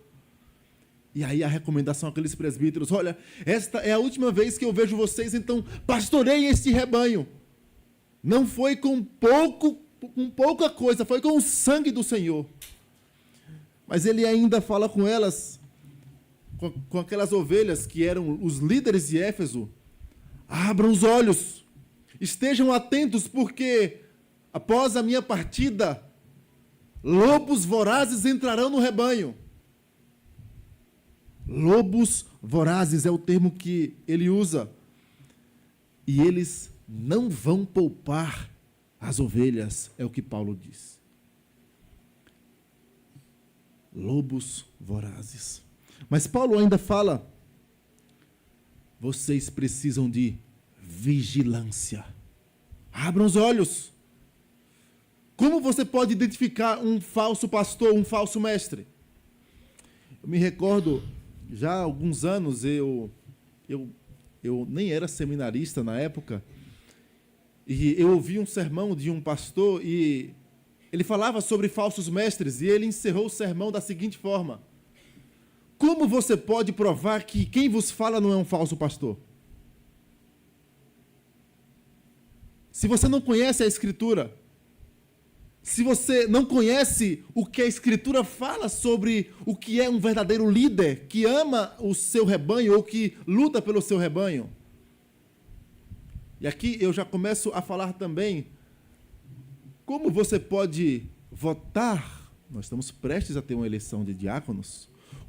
E aí a recomendação àqueles presbíteros: olha, esta é a última vez que eu vejo vocês, então pastoreiem este rebanho. Não foi com pouca coisa, foi com o sangue do Senhor. Mas ele ainda fala com elas, com aquelas ovelhas que eram os líderes de Éfeso: abram os olhos, estejam atentos, porque após a minha partida, lobos vorazes entrarão no rebanho. Lobos vorazes é o termo que ele usa. E eles não vão poupar as ovelhas, é o que Paulo diz. Lobos vorazes. Mas Paulo ainda fala: vocês precisam de vigilância. Abram os olhos. Como você pode identificar um falso pastor, um falso mestre? Eu me recordo, já há alguns anos, eu nem era seminarista na época, e eu ouvi um sermão de um pastor, e ele falava sobre falsos mestres, e ele encerrou o sermão da seguinte forma: como você pode provar que quem vos fala não é um falso pastor? Se você não conhece a Escritura, se você não conhece o que a Escritura fala sobre o que é um verdadeiro líder, que ama o seu rebanho ou que luta pelo seu rebanho. E aqui eu já começo a falar também como você pode votar. Nós estamos prestes a ter uma eleição de diáconos.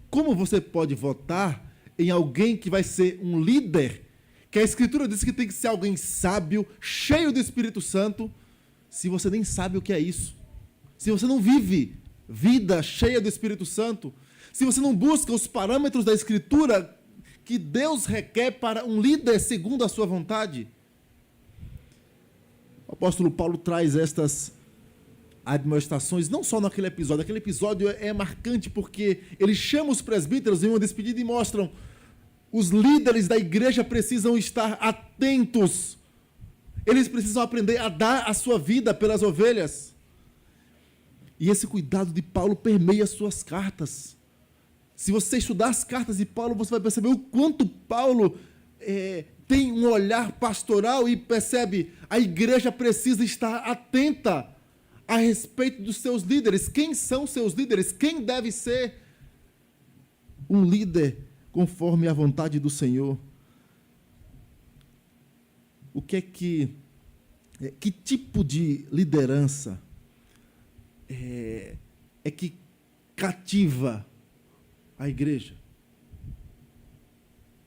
Como você pode votar em alguém que vai ser um líder, que a Escritura diz que tem que ser alguém sábio, cheio do Espírito Santo, se você nem sabe o que é isso? Se você não vive vida cheia do Espírito Santo, se você não busca os parâmetros da Escritura que Deus requer para um líder segundo a sua vontade? O apóstolo Paulo traz estas admoestações, não só naquele episódio. Aquele episódio é marcante porque ele chama os presbíteros em uma despedida e mostram: os líderes da igreja precisam estar atentos. Eles precisam aprender a dar a sua vida pelas ovelhas. E esse cuidado de Paulo permeia as suas cartas. Se você estudar as cartas de Paulo, você vai perceber o quanto Paulo tem um olhar pastoral e percebe: a igreja precisa estar atenta a respeito dos seus líderes. Quem são seus líderes? Quem deve ser um líder conforme a vontade do Senhor? O que tipo de liderança é que cativa a igreja?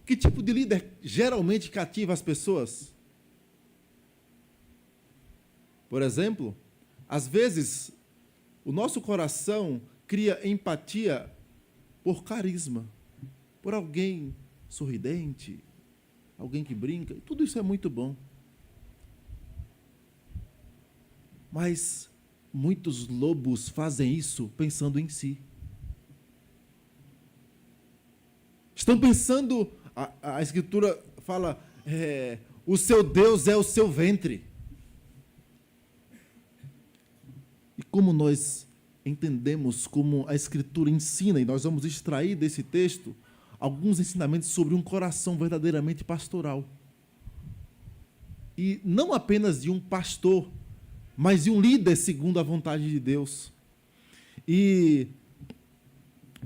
Que tipo de líder geralmente cativa as pessoas? Por exemplo, às vezes, o nosso coração cria empatia por carisma, por alguém sorridente, alguém que brinca. Tudo isso é muito bom. Mas muitos lobos fazem isso pensando em si. Estão pensando, a Escritura fala, o seu Deus é o seu ventre. E como nós entendemos, como a Escritura ensina, e nós vamos extrair desse texto alguns ensinamentos sobre um coração verdadeiramente pastoral. E não apenas de um pastor, mas de um líder segundo a vontade de Deus. E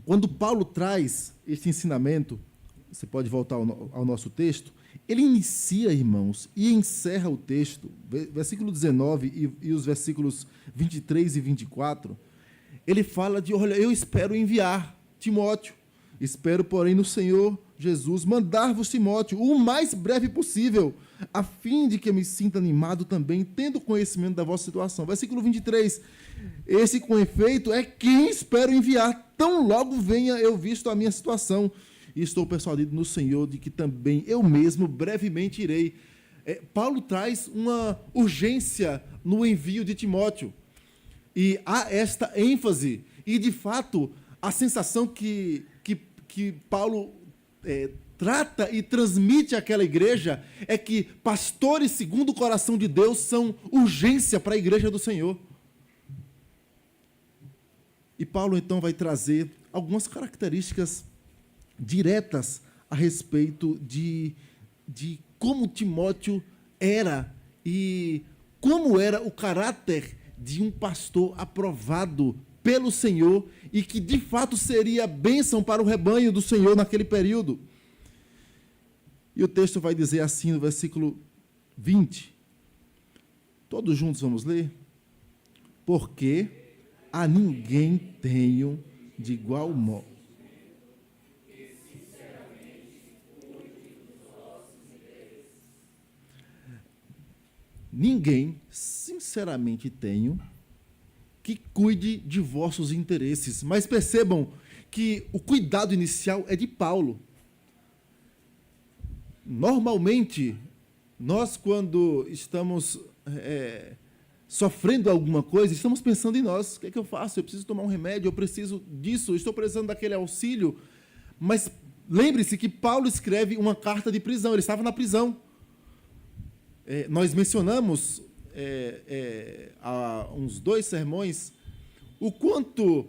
quando Paulo traz este ensinamento, você pode voltar ao nosso texto, ele inicia, irmãos, e encerra o texto, versículo 19 e os versículos 23 e 24, ele fala de: olha, eu espero enviar Timóteo, espero, porém, no Senhor Jesus mandar-vos Timóteo o mais breve possível, a fim de que eu me sinta animado também, tendo conhecimento da vossa situação. Versículo 23, esse, com efeito, é quem espero enviar, tão logo venha eu visto a minha situação, e estou persuadido no Senhor de que também eu mesmo brevemente irei. Paulo traz uma urgência no envio de Timóteo, e há esta ênfase, e de fato, a sensação que Paulo trata e transmite àquela igreja é que pastores segundo o coração de Deus são urgência para a igreja do Senhor. E Paulo então vai trazer algumas características diretas a respeito de como Timóteo era e como era o caráter de um pastor aprovado pelo Senhor e que, de fato, seria bênção para o rebanho do Senhor naquele período. E o texto vai dizer assim no versículo 20. Todos juntos vamos ler? Porque a ninguém tenho de igual modo. Ninguém, sinceramente, tenho que cuide de vossos interesses. Mas percebam que o cuidado inicial é de Paulo. Normalmente, nós, quando estamos sofrendo alguma coisa, estamos pensando em nós. O que é que eu faço? Eu preciso tomar um remédio, eu preciso disso, eu estou precisando daquele auxílio. Mas lembre-se que Paulo escreve uma carta de prisão, ele estava na prisão. Nós mencionamos há uns 2 sermões o quanto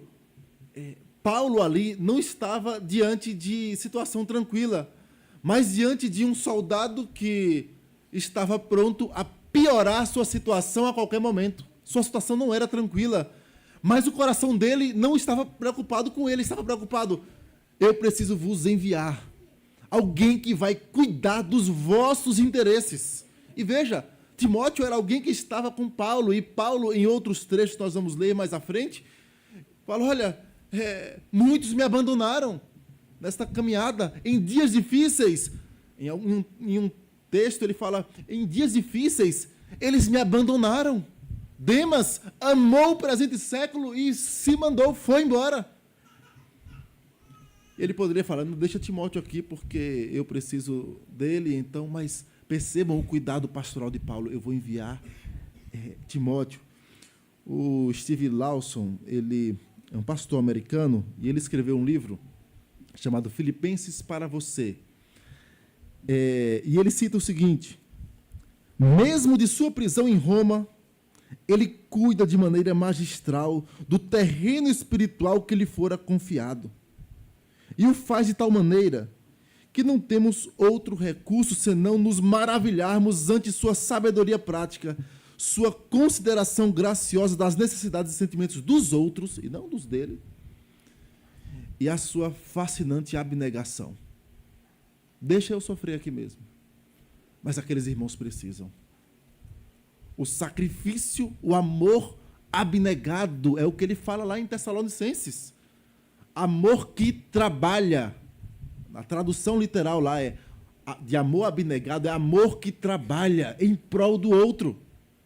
Paulo ali não estava diante de situação tranquila, mas diante de um soldado que estava pronto a piorar sua situação a qualquer momento. Sua situação não era tranquila, mas o coração dele não estava preocupado com ele, estava preocupado: eu preciso vos enviar alguém que vai cuidar dos vossos interesses. E veja, Timóteo era alguém que estava com Paulo, e Paulo, em outros trechos que nós vamos ler mais à frente, fala: olha, muitos me abandonaram nesta caminhada, em dias difíceis. Em um texto ele fala: em dias difíceis, eles me abandonaram. Demas amou o presente século e se mandou, foi embora. Ele poderia falar: não, deixa Timóteo aqui, porque eu preciso dele, então, mas percebam o cuidado pastoral de Paulo: eu vou enviar Timóteo. O Steve Lawson, ele é um pastor americano, e ele escreveu um livro chamado Filipenses para Você. E ele cita o seguinte: mesmo de sua prisão em Roma, ele cuida de maneira magistral do terreno espiritual que lhe fora confiado. E o faz de tal maneira que não temos outro recurso senão nos maravilharmos ante sua sabedoria prática, sua consideração graciosa das necessidades e sentimentos dos outros, e não dos dele, e a sua fascinante abnegação. Deixa eu sofrer aqui mesmo, mas aqueles irmãos precisam. O sacrifício, o amor abnegado, é o que ele fala lá em Tessalonicenses. Amor que trabalha. A tradução literal lá de amor abnegado, é amor que trabalha em prol do outro.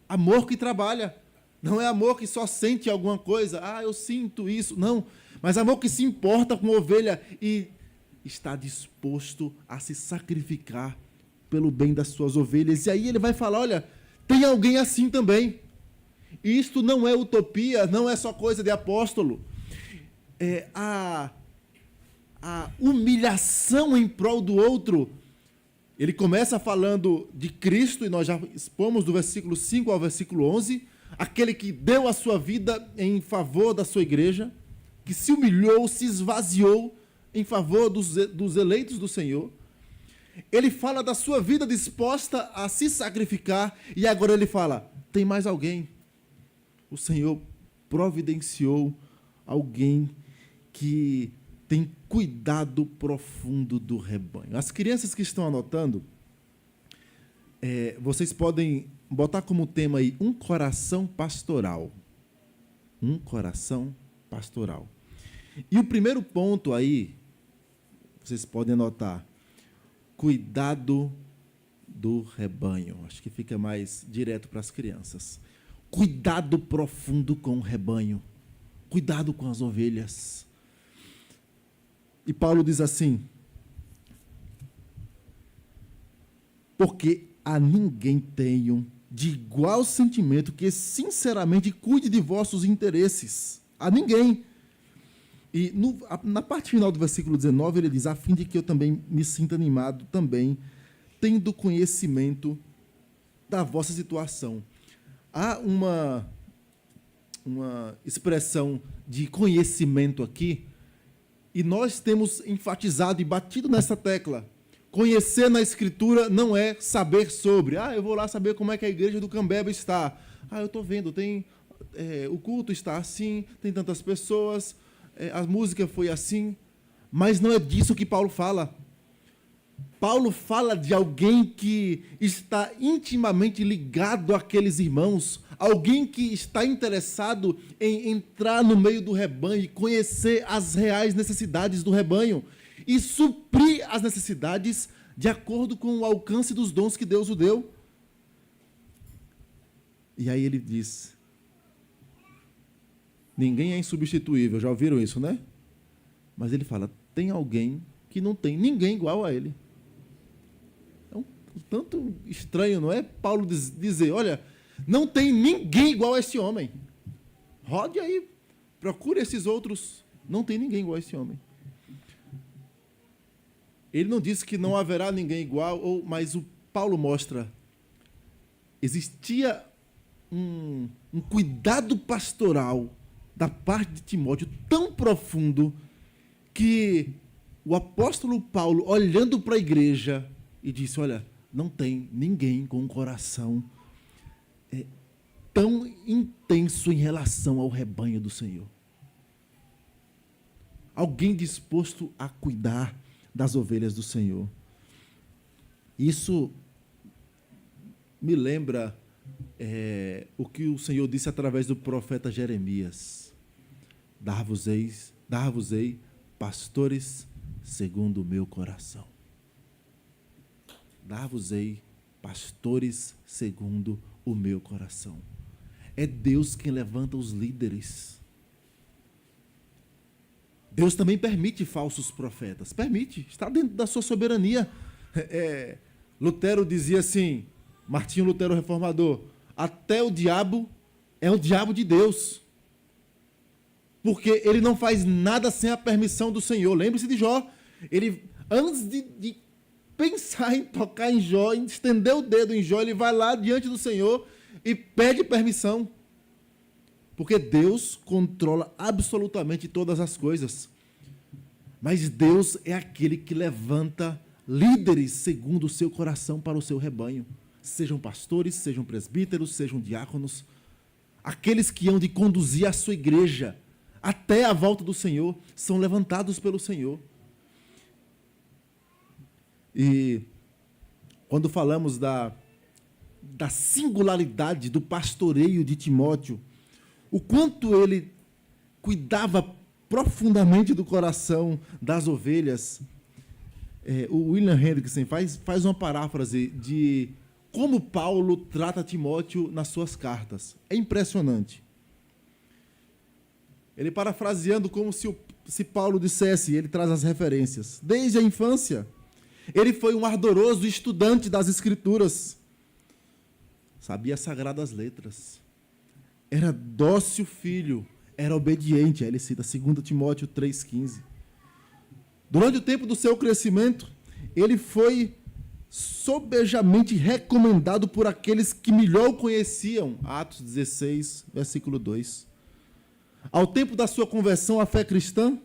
Amor que trabalha. Não é amor que só sente alguma coisa. Eu sinto isso. Não. Mas amor que se importa com a ovelha e está disposto a se sacrificar pelo bem das suas ovelhas. E aí ele vai falar: olha, tem alguém assim também. E isto não é utopia, não é só coisa de apóstolo. A humilhação em prol do outro. Ele começa falando de Cristo, e nós já expomos do versículo 5 ao versículo 11, aquele que deu a sua vida em favor da sua igreja, que se humilhou, se esvaziou em favor dos eleitos do Senhor. Ele fala da sua vida disposta a se sacrificar, e agora ele fala: tem mais alguém. O Senhor providenciou alguém que tem cuidado profundo do rebanho. As crianças que estão anotando, vocês podem botar como tema aí: um coração pastoral. Um coração pastoral. E o primeiro ponto aí, vocês podem anotar: cuidado do rebanho. Acho que fica mais direto para as crianças. Cuidado profundo com o rebanho. Cuidado com as ovelhas. E Paulo diz assim: porque a ninguém tenho de igual sentimento que sinceramente cuide de vossos interesses. A ninguém. E na parte final do versículo 19, ele diz: a fim de que eu também me sinta animado também, tendo conhecimento da vossa situação. Há uma expressão de conhecimento aqui, E nós temos enfatizado e batido nessa tecla. Conhecer na Escritura não é saber sobre. Eu vou lá saber como é que a igreja do Cambeba está. Eu estou vendo, o culto está assim, tem tantas pessoas, a música foi assim. Mas não é disso que Paulo fala. Paulo fala de alguém que está intimamente ligado àqueles irmãos, alguém que está interessado em entrar no meio do rebanho e conhecer as reais necessidades do rebanho e suprir as necessidades de acordo com o alcance dos dons que Deus o deu. E aí ele diz: ninguém é insubstituível, já ouviram isso, né? Mas ele fala: tem alguém que não tem ninguém igual a ele. É um tanto estranho, não é? Paulo dizer: olha, não tem ninguém igual a esse homem. Rode aí, procure esses outros. Não tem ninguém igual a esse homem. Ele não disse que não haverá ninguém igual, mas o Paulo mostra: existia um cuidado pastoral da parte de Timóteo tão profundo que o apóstolo Paulo, olhando para a igreja, e disse: olha, não tem ninguém com um coração tão intenso em relação ao rebanho do Senhor. Alguém disposto a cuidar das ovelhas do Senhor. Isso me lembra o que o Senhor disse através do profeta Jeremias: dar-vos-ei pastores segundo o meu coração. Dar-vos-ei pastores segundo o meu coração. É Deus quem levanta os líderes. Deus também permite falsos profetas. Permite, está dentro da sua soberania. Lutero dizia assim, Martinho Lutero Reformador: até o diabo é o diabo de Deus. Porque ele não faz nada sem a permissão do Senhor. Lembre-se de Jó. Ele, antes de pensar em tocar em Jó, em estender o dedo em Jó, ele vai lá diante do Senhor e pede permissão. Porque Deus controla absolutamente todas as coisas. Mas Deus é aquele que levanta líderes segundo o seu coração para o seu rebanho. Sejam pastores, sejam presbíteros, sejam diáconos. Aqueles que hão de conduzir a sua igreja até a volta do Senhor são levantados pelo Senhor. E quando falamos da singularidade do pastoreio de Timóteo, o quanto ele cuidava profundamente do coração das ovelhas, o William Hendrickson faz uma paráfrase de como Paulo trata Timóteo nas suas cartas. É impressionante. Ele parafraseando como se Paulo dissesse, ele traz as referências. Desde a infância, ele foi um ardoroso estudante das Escrituras. Sabia as sagradas letras. Era dócil filho, era obediente. Aí ele cita 2 Timóteo 3,15. Durante o tempo do seu crescimento, ele foi sobejamente recomendado por aqueles que melhor o conheciam. Atos 16, versículo 2. Ao tempo da sua conversão à fé cristã,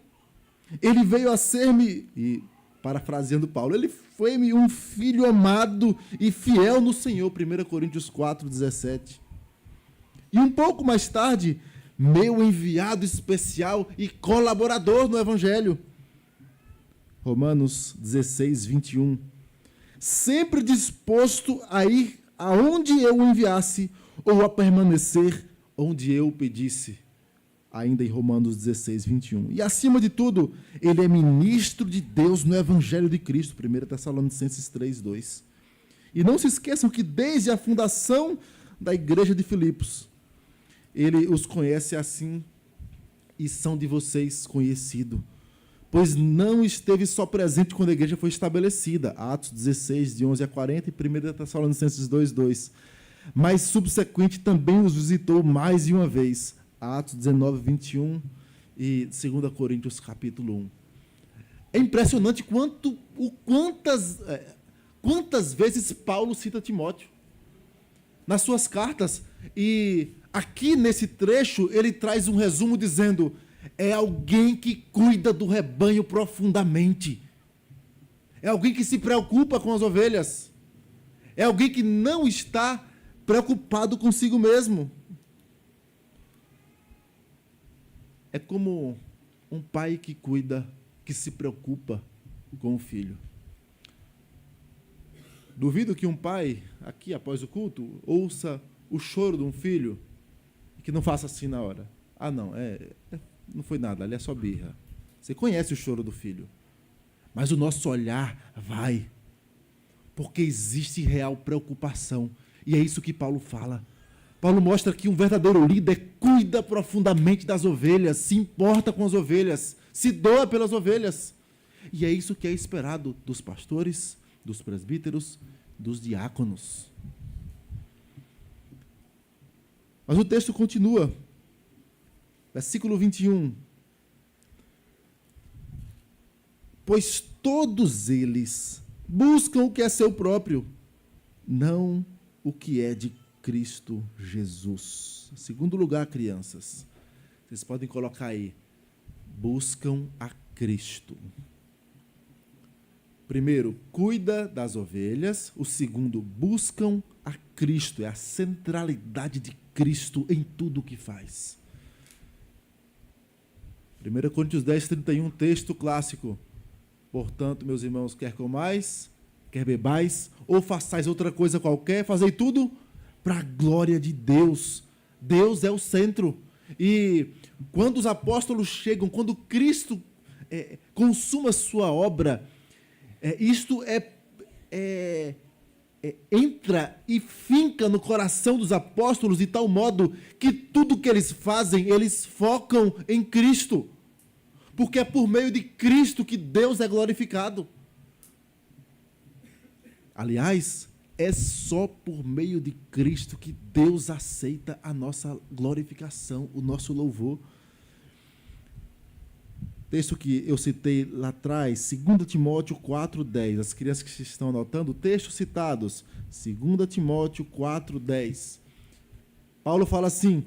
ele veio a ser-me, e parafraseando Paulo, ele foi-me um filho amado e fiel no Senhor, 1 Coríntios 4, 17. E um pouco mais tarde, meu enviado especial e colaborador no Evangelho, Romanos 16, 21. Sempre disposto a ir aonde eu o enviasse ou a permanecer onde eu o pedisse. Ainda em Romanos 16, 21. E, acima de tudo, ele é ministro de Deus no Evangelho de Cristo, 1 Tessalonicenses 3, 2. E não se esqueçam que desde a fundação da igreja de Filipos, ele os conhece assim e são de vocês conhecidos. Pois não esteve só presente quando a igreja foi estabelecida, Atos 16, de 11 a 40 e 1 Tessalonicenses 2, 2. Mas, subsequente, também os visitou mais de uma vez, Atos 19, 21 e 2 Coríntios, capítulo 1. É impressionante quantas vezes Paulo cita Timóteo nas suas cartas. E aqui, nesse trecho, ele traz um resumo dizendo: é alguém que cuida do rebanho profundamente. É alguém que se preocupa com as ovelhas. É alguém que não está preocupado consigo mesmo. É como um pai que cuida, que se preocupa com o filho. Duvido que um pai, aqui após o culto, ouça o choro de um filho e que não faça assim na hora. Ah, não, não foi nada, ali é só birra. Você conhece o choro do filho. Mas o nosso olhar vai, porque existe real preocupação. E é isso que Paulo fala. Paulo mostra que um verdadeiro líder cuida profundamente das ovelhas, se importa com as ovelhas, se doa pelas ovelhas. E é isso que é esperado dos pastores, dos presbíteros, dos diáconos. Mas o texto continua. Versículo 21. Pois todos eles buscam o que é seu próprio, não o que é de Cristo Jesus. Em segundo lugar, crianças, vocês podem colocar aí, buscam a Cristo. Primeiro, cuida das ovelhas. O segundo, buscam a Cristo. É a centralidade de Cristo em tudo o que faz. 1 Coríntios 10, 31, texto clássico. Portanto, meus irmãos, quer comais, quer bebais, ou façais outra coisa qualquer, fazei tudo para a glória de Deus. Deus é o centro. E quando os apóstolos chegam, quando Cristo consuma sua obra, isto entra e finca no coração dos apóstolos de tal modo que tudo que eles fazem, eles focam em Cristo. Porque é por meio de Cristo que Deus é glorificado. Aliás, é só por meio de Cristo que Deus aceita a nossa glorificação, o nosso louvor. Texto que eu citei lá atrás, 2 Timóteo 4,10. As crianças que estão anotando, textos citados, 2 Timóteo 4,10. Paulo fala assim: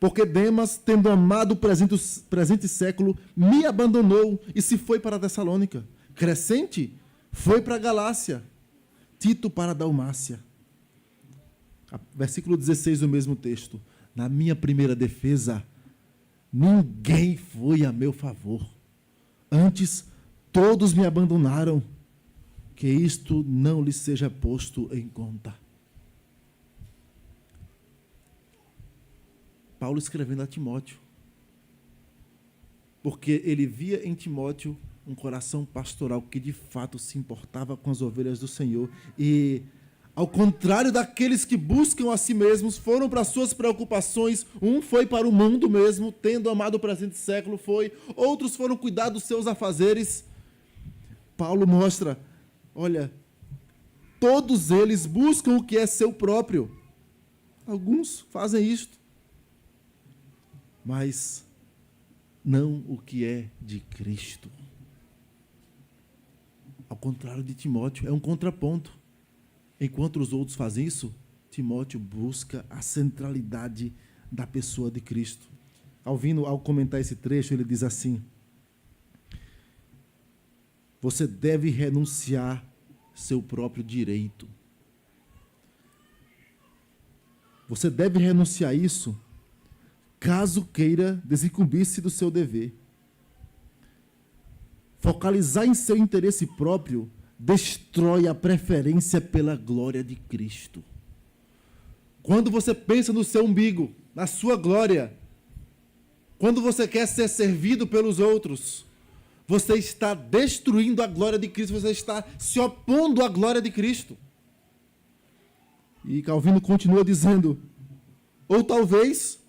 porque Demas, tendo amado o presente século, me abandonou e se foi para a Tessalônica. Crescente foi para a Galácia. Tito para a Dalmácia. Versículo 16 do mesmo texto. Na minha primeira defesa, ninguém foi a meu favor. Antes, todos me abandonaram. Que isto não lhes seja posto em conta. Paulo escrevendo a Timóteo. Porque ele via em Timóteo um coração pastoral que de fato se importava com as ovelhas do Senhor. E, ao contrário daqueles que buscam a si mesmos, foram para suas preocupações. Um foi para o mundo mesmo, tendo amado o presente século, foi. Outros foram cuidar dos seus afazeres. Paulo mostra, olha, todos eles buscam o que é seu próprio. Alguns fazem isto, mas não o que é de Cristo. Ao contrário de Timóteo, é um contraponto. Enquanto os outros fazem isso, Timóteo busca a centralidade da pessoa de Cristo. Calvino, ao comentar esse trecho, ele diz assim: você deve renunciar seu próprio direito. Você deve renunciar isso caso queira desincumbir-se do seu dever. Focalizar em seu interesse próprio destrói a preferência pela glória de Cristo. Quando você pensa no seu umbigo, na sua glória, quando você quer ser servido pelos outros, você está destruindo a glória de Cristo, você está se opondo à glória de Cristo. E Calvino continua dizendo, ou talvez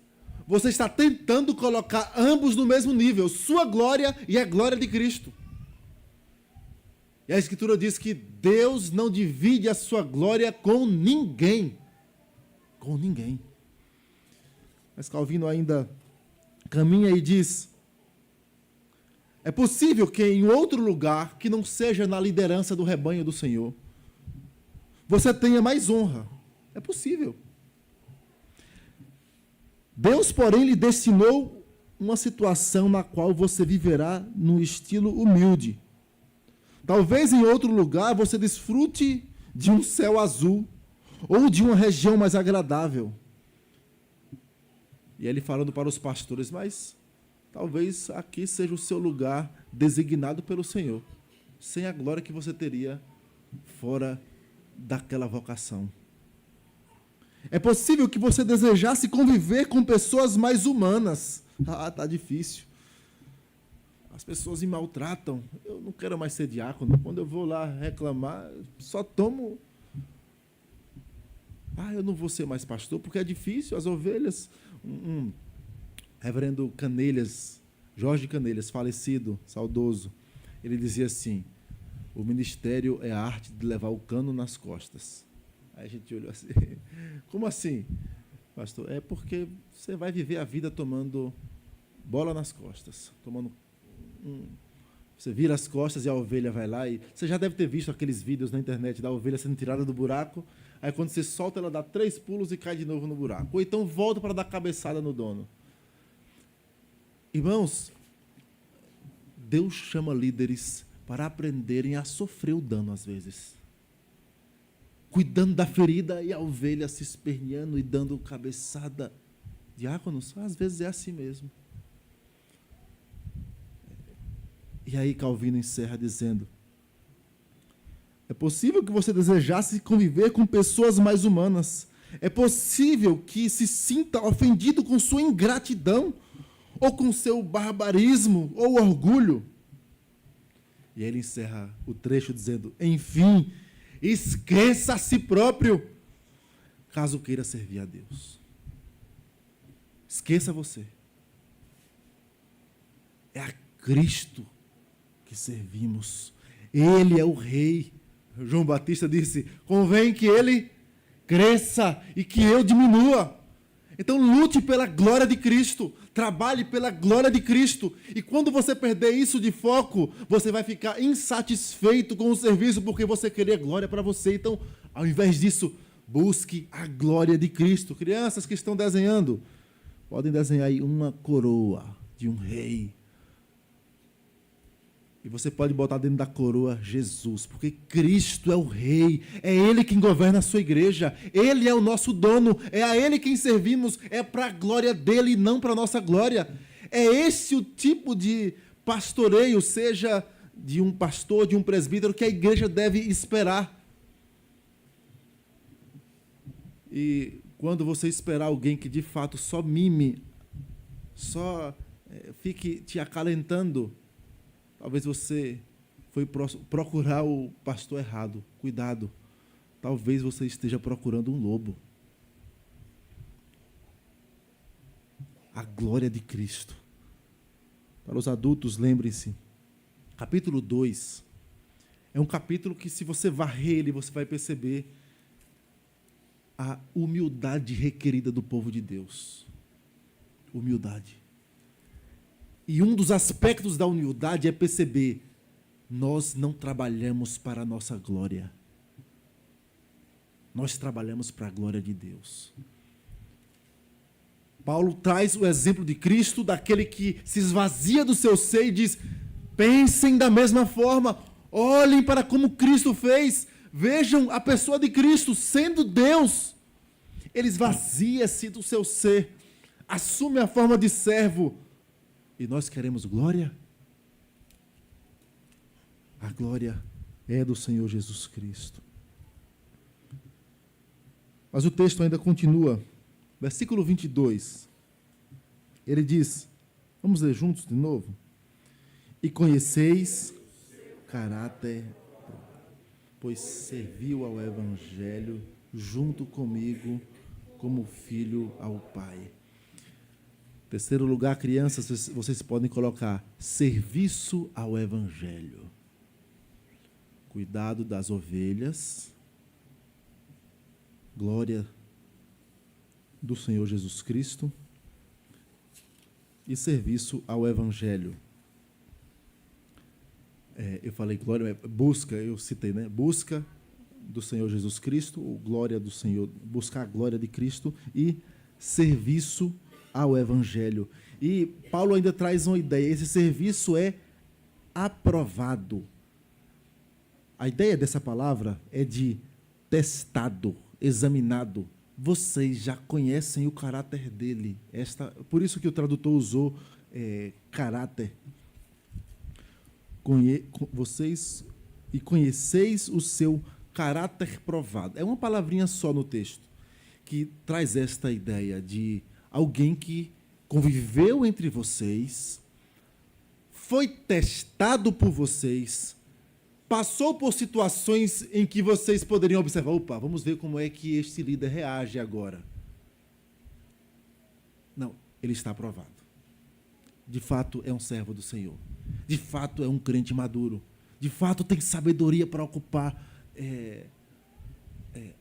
você está tentando colocar ambos no mesmo nível, sua glória e a glória de Cristo. E a Escritura diz que Deus não divide a sua glória com ninguém. Com ninguém. Mas Calvino ainda caminha e diz, é possível que em outro lugar, que não seja na liderança do rebanho do Senhor, você tenha mais honra. É possível. Deus, porém, lhe destinou uma situação na qual você viverá num estilo humilde. Talvez em outro lugar você desfrute de um céu azul ou de uma região mais agradável. E ele falando para os pastores, mas talvez aqui seja o seu lugar designado pelo Senhor, sem a glória que você teria fora daquela vocação. É possível que você desejasse conviver com pessoas mais humanas. Tá difícil. As pessoas me maltratam. Eu não quero mais ser diácono. Quando eu vou lá reclamar, só tomo. Eu não vou ser mais pastor, porque é difícil. As ovelhas. Reverendo Canelhas, Jorge Canelhas, falecido, saudoso, ele dizia assim: o ministério é a arte de levar o cano nas costas. Aí a gente olhou assim: como assim, pastor? É porque você vai viver a vida tomando bola nas costas, você vira as costas e a ovelha vai lá. E você já deve ter visto aqueles vídeos na internet da ovelha sendo tirada do buraco, aí quando você solta ela dá 3 pulos e cai de novo no buraco, ou então volta para dar cabeçada no dono. Irmãos, Deus chama líderes para aprenderem a sofrer o dano às vezes, cuidando da ferida e a ovelha se esperneando e dando cabeçada. Diáconos, às vezes é assim mesmo. E aí Calvino encerra dizendo: é possível que você desejasse conviver com pessoas mais humanas. É possível que se sinta ofendido com sua ingratidão, ou com seu barbarismo, ou orgulho. E aí ele encerra o trecho dizendo: enfim, esqueça a si próprio, caso queira servir a Deus. Esqueça você. É a Cristo que servimos. Ele é o Rei. João Batista disse: convém que ele cresça e que eu diminua. Então lute pela glória de Cristo, trabalhe pela glória de Cristo. E quando você perder isso de foco, você vai ficar insatisfeito com o serviço, porque você queria glória para você. Então, ao invés disso, busque a glória de Cristo. Crianças que estão desenhando, podem desenhar aí uma coroa de um rei. E você pode botar dentro da coroa Jesus, porque Cristo é o Rei, é Ele quem governa a sua igreja, Ele é o nosso dono, é a Ele quem servimos, é para a glória dEle e não para a nossa glória. É esse o tipo de pastoreio, seja de um pastor, de um presbítero, que a igreja deve esperar. E quando você esperar alguém que de fato só mime, só fique te acalentando, talvez você foi procurar o pastor errado. Cuidado. Talvez você esteja procurando um lobo. A glória de Cristo. Para os adultos, lembrem-se. Capítulo 2 é um capítulo que, se você varrer ele, você vai perceber a humildade requerida do povo de Deus. Humildade. E um dos aspectos da humildade é perceber: nós não trabalhamos para a nossa glória. Nós trabalhamos para a glória de Deus. Paulo traz o exemplo de Cristo, daquele que se esvazia do seu ser e diz: pensem da mesma forma, olhem para como Cristo fez, vejam a pessoa de Cristo sendo Deus. Ele esvazia-se do seu ser, assume a forma de servo. E nós queremos glória? A glória é do Senhor Jesus Cristo. Mas o texto ainda continua. Versículo 22. Ele diz, vamos ler juntos de novo? E conheceis o caráter, pois serviu ao Evangelho junto comigo como filho ao Pai. Terceiro lugar, crianças, vocês podem colocar serviço ao Evangelho. Cuidado das ovelhas. Glória do Senhor Jesus Cristo. E serviço ao Evangelho. Eu falei glória, busca, eu citei, né? Busca do Senhor Jesus Cristo, ou glória do Senhor, buscar a glória de Cristo, e serviço ao Evangelho. E Paulo ainda traz uma ideia: esse serviço é aprovado. A ideia dessa palavra é de testado, examinado. Vocês já conhecem o caráter dele. Por isso que o tradutor usou caráter. Vocês e conheceis o seu caráter provado. É uma palavrinha só no texto que traz esta ideia de alguém que conviveu entre vocês, foi testado por vocês, passou por situações em que vocês poderiam observar: opa, vamos ver como é que este líder reage agora. Não, ele está aprovado. De fato, é um servo do Senhor. De fato, é um crente maduro. De fato, tem sabedoria para ocupar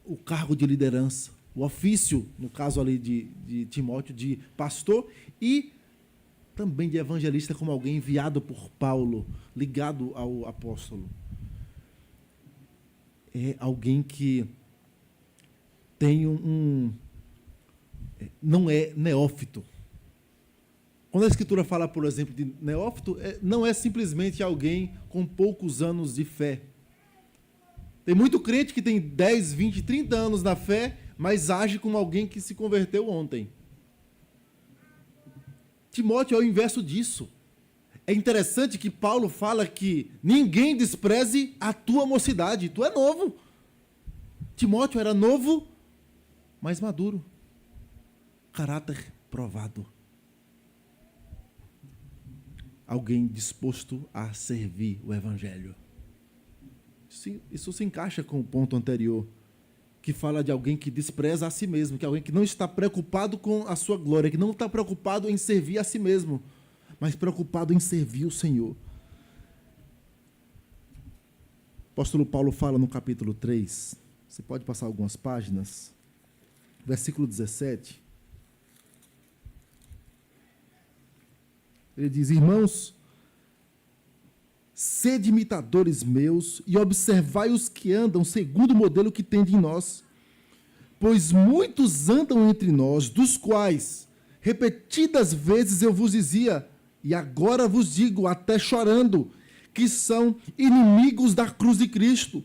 o cargo de liderança, o ofício, no caso ali de Timóteo, de pastor, e também de evangelista, como alguém enviado por Paulo, ligado ao apóstolo. É alguém que tem não é neófito. Quando a Escritura fala, por exemplo, de neófito, não é simplesmente alguém com poucos anos de fé. Tem muito crente que tem 10, 20, 30 anos na fé, mas age como alguém que se converteu ontem. Timóteo é o inverso disso. É interessante que Paulo fala que ninguém despreze a tua mocidade. Tu é novo. Timóteo era novo, mas maduro. Caráter provado. Alguém disposto a servir o evangelho. Isso se encaixa com o ponto anterior, que fala de alguém que despreza a si mesmo, que é alguém que não está preocupado com a sua glória, que não está preocupado em servir a si mesmo, mas preocupado em servir o Senhor. O apóstolo Paulo fala no capítulo 3, você pode passar algumas páginas, versículo 17. Ele diz: irmãos, sede imitadores meus e observai os que andam segundo o modelo que tende em nós. Pois muitos andam entre nós, dos quais repetidas vezes eu vos dizia, e agora vos digo, até chorando, que são inimigos da cruz de Cristo.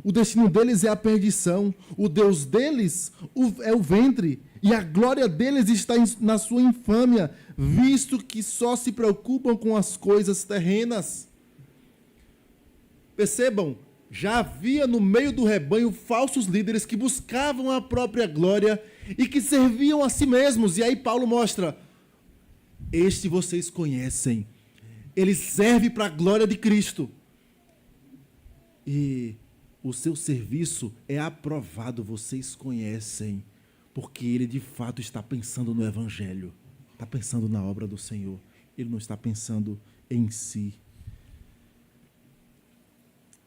O destino deles é a perdição, o Deus deles é o ventre, e a glória deles está na sua infâmia, visto que só se preocupam com as coisas terrenas. Percebam, já havia no meio do rebanho falsos líderes que buscavam a própria glória e que serviam a si mesmos. E aí Paulo mostra: este vocês conhecem, ele serve para a glória de Cristo. E o seu serviço é aprovado, vocês conhecem, porque ele de fato está pensando no evangelho, está pensando na obra do Senhor, ele não está pensando em si.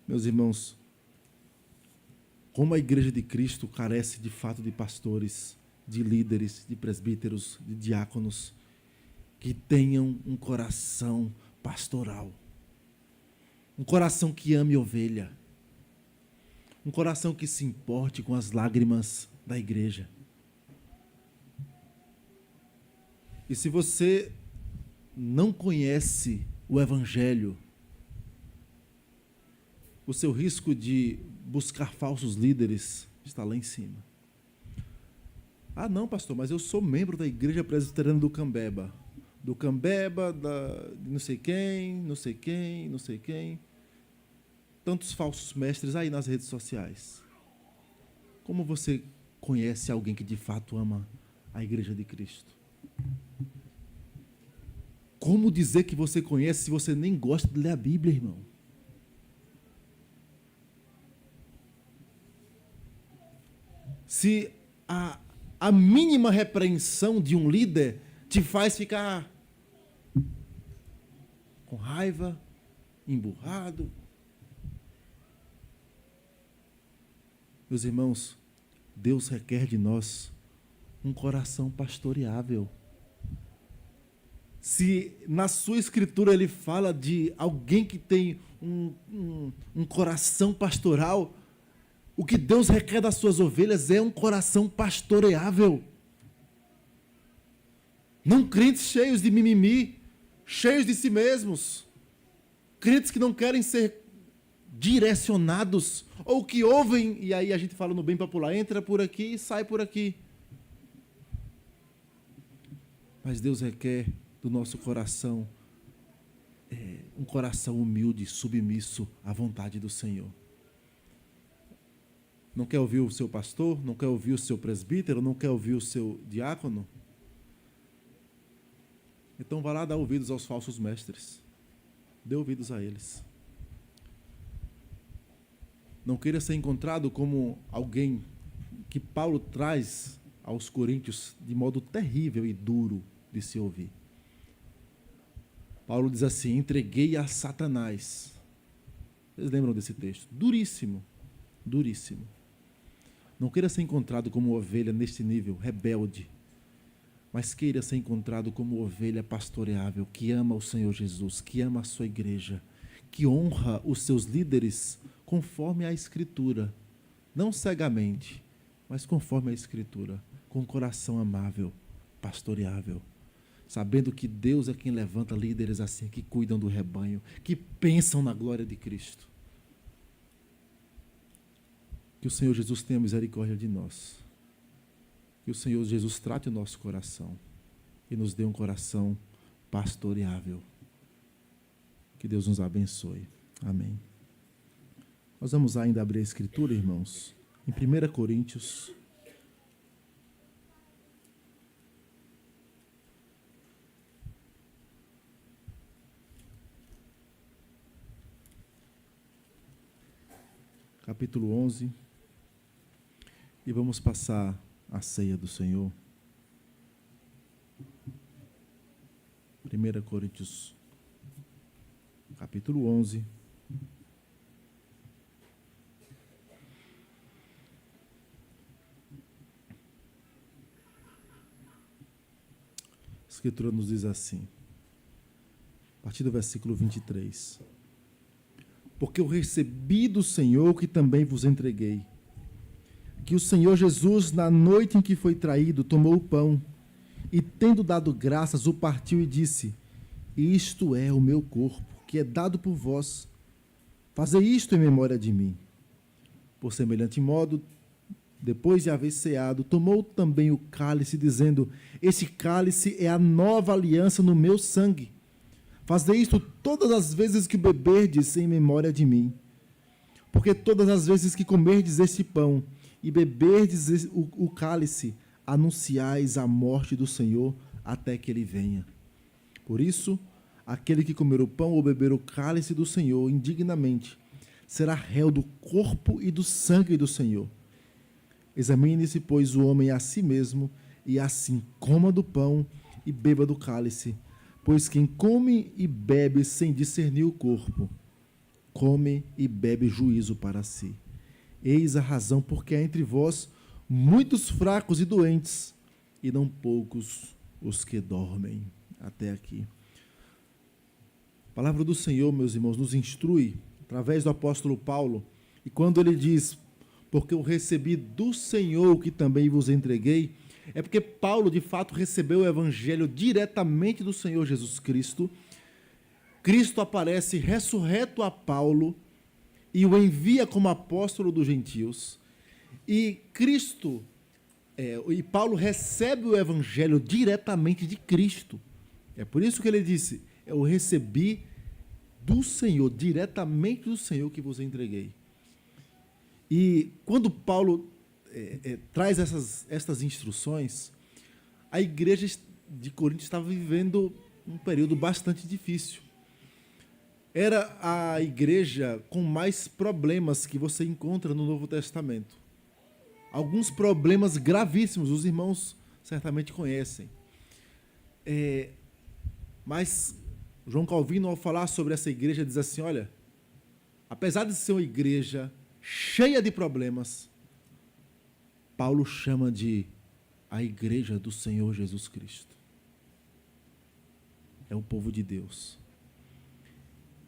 Meus irmãos, como a Igreja de Cristo carece de fato de pastores, de líderes, de presbíteros, de diáconos, que tenham um coração pastoral, um coração que ame ovelha, um coração que se importe com as lágrimas da igreja. E se você não conhece o evangelho, o seu risco de buscar falsos líderes está lá em cima. Ah, não, pastor, mas eu sou membro da Igreja Presbiteriana do Cambeba. Do Cambeba, de não sei quem, não sei quem, não sei quem. Tantos falsos mestres aí nas redes sociais. Como você conhece alguém que de fato ama a Igreja de Cristo? Como dizer que você conhece se você nem gosta de ler a Bíblia, irmão? Se a mínima repreensão de um líder te faz ficar com raiva, emburrado. Meus irmãos, Deus requer de nós um coração pastoreável. Se na sua escritura ele fala de alguém que tem um coração pastoral, o que Deus requer das suas ovelhas é um coração pastoreável. Não crentes cheios de mimimi, cheios de si mesmos. Crentes que não querem ser direcionados, ou que ouvem, e aí a gente fala no bem popular, entra por aqui e sai por aqui. Mas Deus requer do nosso coração um coração humilde, submisso à vontade do Senhor. Não quer ouvir o seu pastor? Não quer ouvir o seu presbítero? Não quer ouvir o seu diácono? Então vá lá dar ouvidos aos falsos mestres. Dê ouvidos a eles. Não queira ser encontrado como alguém que Paulo traz aos coríntios de modo terrível e duro de se ouvir. Paulo diz assim: entreguei a Satanás. Vocês lembram desse texto? Duríssimo, duríssimo. Não queira ser encontrado como ovelha neste nível, rebelde, mas queira ser encontrado como ovelha pastoreável, que ama o Senhor Jesus, que ama a sua igreja, que honra os seus líderes conforme a Escritura, não cegamente, mas conforme a Escritura, com um coração amável, pastoreável, sabendo que Deus é quem levanta líderes assim, que cuidam do rebanho, que pensam na glória de Cristo. Que o Senhor Jesus tenha misericórdia de nós. Que o Senhor Jesus trate o nosso coração e nos dê um coração pastoreável. Que Deus nos abençoe. Amém. Nós vamos ainda abrir a Escritura, irmãos, em 1 Coríntios. Capítulo 11. E vamos passar a ceia do Senhor. 1 Coríntios, capítulo 11. A Escritura nos diz assim, a partir do versículo 23. Porque eu recebi do Senhor que também vos entreguei, que o Senhor Jesus, na noite em que foi traído, tomou o pão e, tendo dado graças, o partiu e disse: isto é o meu corpo, que é dado por vós. Fazei isto em memória de mim. Por semelhante modo, depois de haver ceado, tomou também o cálice, dizendo: este cálice é a nova aliança no meu sangue. Fazei isto todas as vezes que beberdes em memória de mim. Porque todas as vezes que comerdes este pão e beberdes o cálice, anunciais a morte do Senhor até que ele venha. Por isso, aquele que comer o pão ou beber o cálice do Senhor indignamente, será réu do corpo e do sangue do Senhor. Examine-se, pois, o homem a si mesmo, e assim coma do pão e beba do cálice. Pois quem come e bebe sem discernir o corpo, come e bebe juízo para si. Eis a razão porque há entre vós muitos fracos e doentes, e não poucos os que dormem. Até aqui. A palavra do Senhor, meus irmãos, nos instrui, através do apóstolo Paulo, e quando ele diz: porque eu recebi do Senhor que também vos entreguei, é porque Paulo, de fato, recebeu o evangelho diretamente do Senhor Jesus Cristo. Cristo aparece ressurreto a Paulo e o envia como apóstolo dos gentios. E Paulo recebe o evangelho diretamente de Cristo. É por isso que ele disse: eu recebi do Senhor, diretamente do Senhor que vos entreguei. E quando Paulo traz estas instruções, a igreja de Corinto estava vivendo um período bastante difícil. Era a igreja com mais problemas que você encontra no Novo Testamento. Alguns problemas gravíssimos, os irmãos certamente conhecem. Mas João Calvino, ao falar sobre essa igreja, diz assim: olha, apesar de ser uma igreja cheia de problemas, Paulo chama de a igreja do Senhor Jesus Cristo. É o povo de Deus.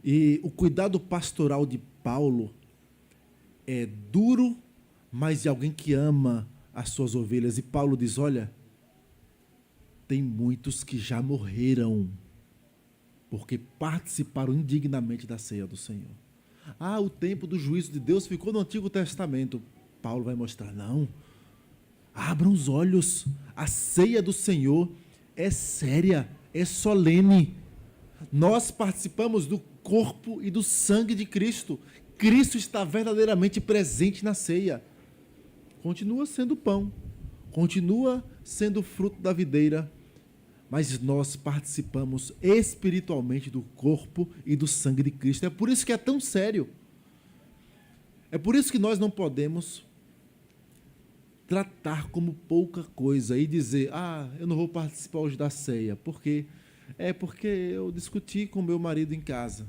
E o cuidado pastoral de Paulo é duro, mas de alguém que ama as suas ovelhas. E Paulo diz: olha, tem muitos que já morreram porque participaram indignamente da ceia do Senhor. Ah, o tempo do juízo de Deus ficou no Antigo Testamento. Paulo vai mostrar, não. Abram os olhos. A ceia do Senhor é séria, é solene. Nós participamos do corpo e do sangue de Cristo. Cristo está verdadeiramente presente na ceia. Continua sendo pão, continua sendo fruto da videira, mas nós participamos espiritualmente do corpo e do sangue de Cristo. É por isso que é tão sério. É por isso que nós não podemos tratar como pouca coisa e dizer, eu não vou participar hoje da ceia. Por quê? Porque eu discuti com meu marido em casa,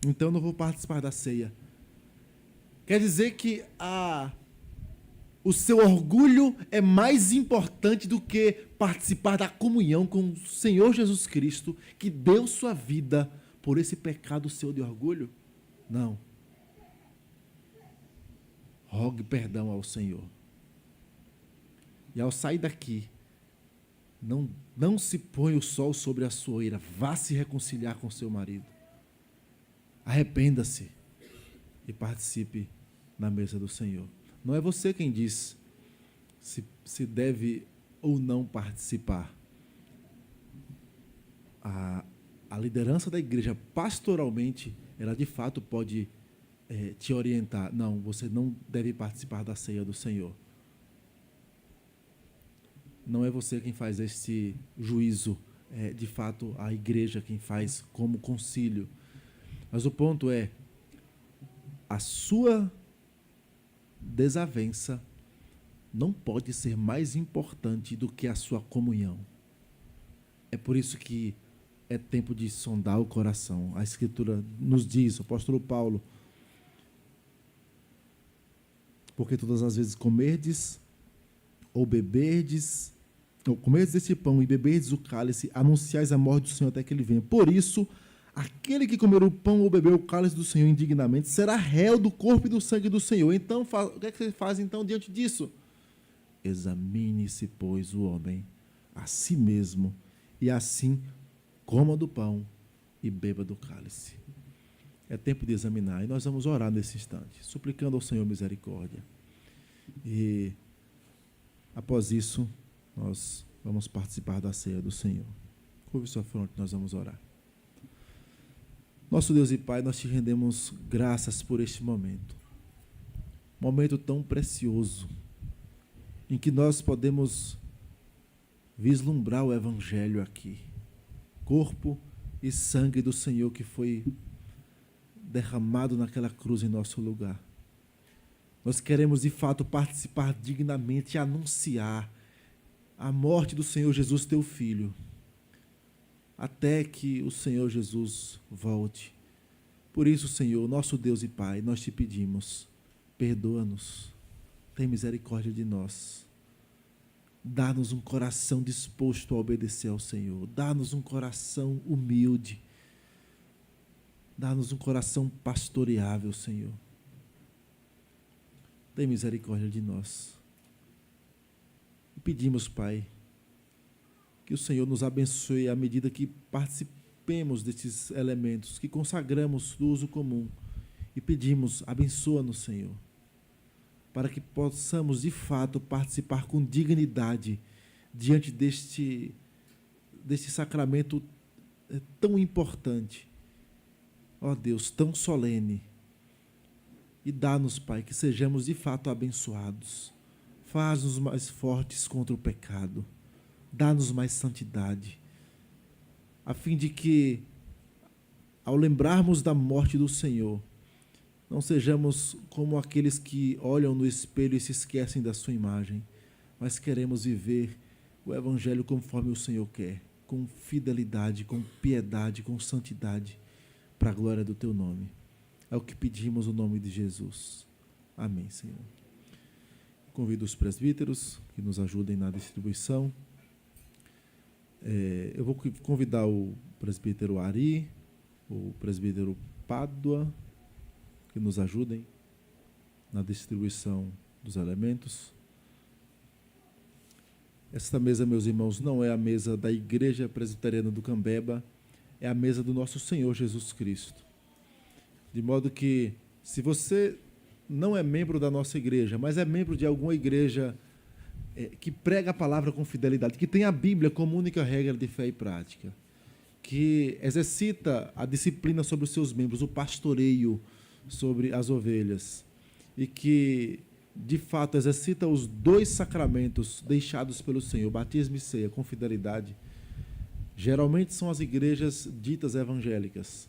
então eu não vou participar da ceia. Quer dizer que o seu orgulho é mais importante do que participar da comunhão com o Senhor Jesus Cristo, que deu sua vida por esse pecado seu de orgulho? Não. Rogue perdão ao Senhor. E ao sair daqui, não se põe o sol sobre a sua ira. Vá se reconciliar com seu marido. Arrependa-se e participe na mesa do Senhor. Não é você quem diz se deve ou não participar. A liderança da igreja, pastoralmente, ela de fato pode te orientar. Não, você não deve participar da ceia do Senhor. Não é você quem faz este juízo, de fato, a igreja quem faz como concílio. Mas o ponto é, a sua desavença não pode ser mais importante do que a sua comunhão. É por isso que é tempo de sondar o coração. A Escritura nos diz, o apóstolo Paulo, porque todas as vezes comerdes ou beberdes, ou comerdes este pão e beberdes o cálice, anunciais a morte do Senhor até que ele venha. Por isso, aquele que comer o pão ou beber o cálice do Senhor indignamente será réu do corpo e do sangue do Senhor. Então, o que é que você faz então diante disso? Examine-se, pois, o homem a si mesmo, e assim coma do pão e beba do cálice. É tempo de examinar, e nós vamos orar nesse instante, suplicando ao Senhor misericórdia. E, após isso, nós vamos participar da ceia do Senhor. Curve sua fronte, nós vamos orar. Nosso Deus e Pai, nós te rendemos graças por este momento. Momento tão precioso, em que nós podemos vislumbrar o Evangelho aqui. Corpo e sangue do Senhor que foi derramado naquela cruz em nosso lugar. Nós queremos, de fato, participar dignamente e anunciar a morte do Senhor Jesus, teu Filho, até que o Senhor Jesus volte. Por isso, Senhor, nosso Deus e Pai, nós te pedimos, perdoa-nos, tem misericórdia de nós. Dá-nos um coração disposto a obedecer ao Senhor. Dá-nos um coração humilde. Dá-nos um coração pastoreável, Senhor. Tem misericórdia de nós. E pedimos, Pai, que o Senhor nos abençoe à medida que participemos destes elementos, que consagramos do uso comum. E pedimos, abençoa-nos, Senhor, para que possamos, de fato, participar com dignidade diante deste sacramento tão importante. Ó Deus, tão solene. E dá-nos, Pai, que sejamos, de fato, abençoados. Faz-nos mais fortes contra o pecado. Dá-nos mais santidade, a fim de que, ao lembrarmos da morte do Senhor, não sejamos como aqueles que olham no espelho e se esquecem da sua imagem, mas queremos viver o Evangelho conforme o Senhor quer, com fidelidade, com piedade, com santidade, para a glória do teu nome. É o que pedimos no nome de Jesus. Amém, Senhor. Convido os presbíteros que nos ajudem na distribuição. Eu vou convidar o presbítero Ari, o presbítero Pádua, que nos ajudem na distribuição dos elementos. Esta mesa, meus irmãos, não é a mesa da Igreja Presbiteriana do Cambeba, é a mesa do nosso Senhor Jesus Cristo. De modo que, se você não é membro da nossa igreja, mas é membro de alguma igreja que prega a palavra com fidelidade, que tem a Bíblia como única regra de fé e prática, que exercita a disciplina sobre os seus membros, o pastoreio sobre as ovelhas, e que, de fato, exercita os 2 sacramentos deixados pelo Senhor, batismo e ceia, com fidelidade, geralmente são as igrejas ditas evangélicas.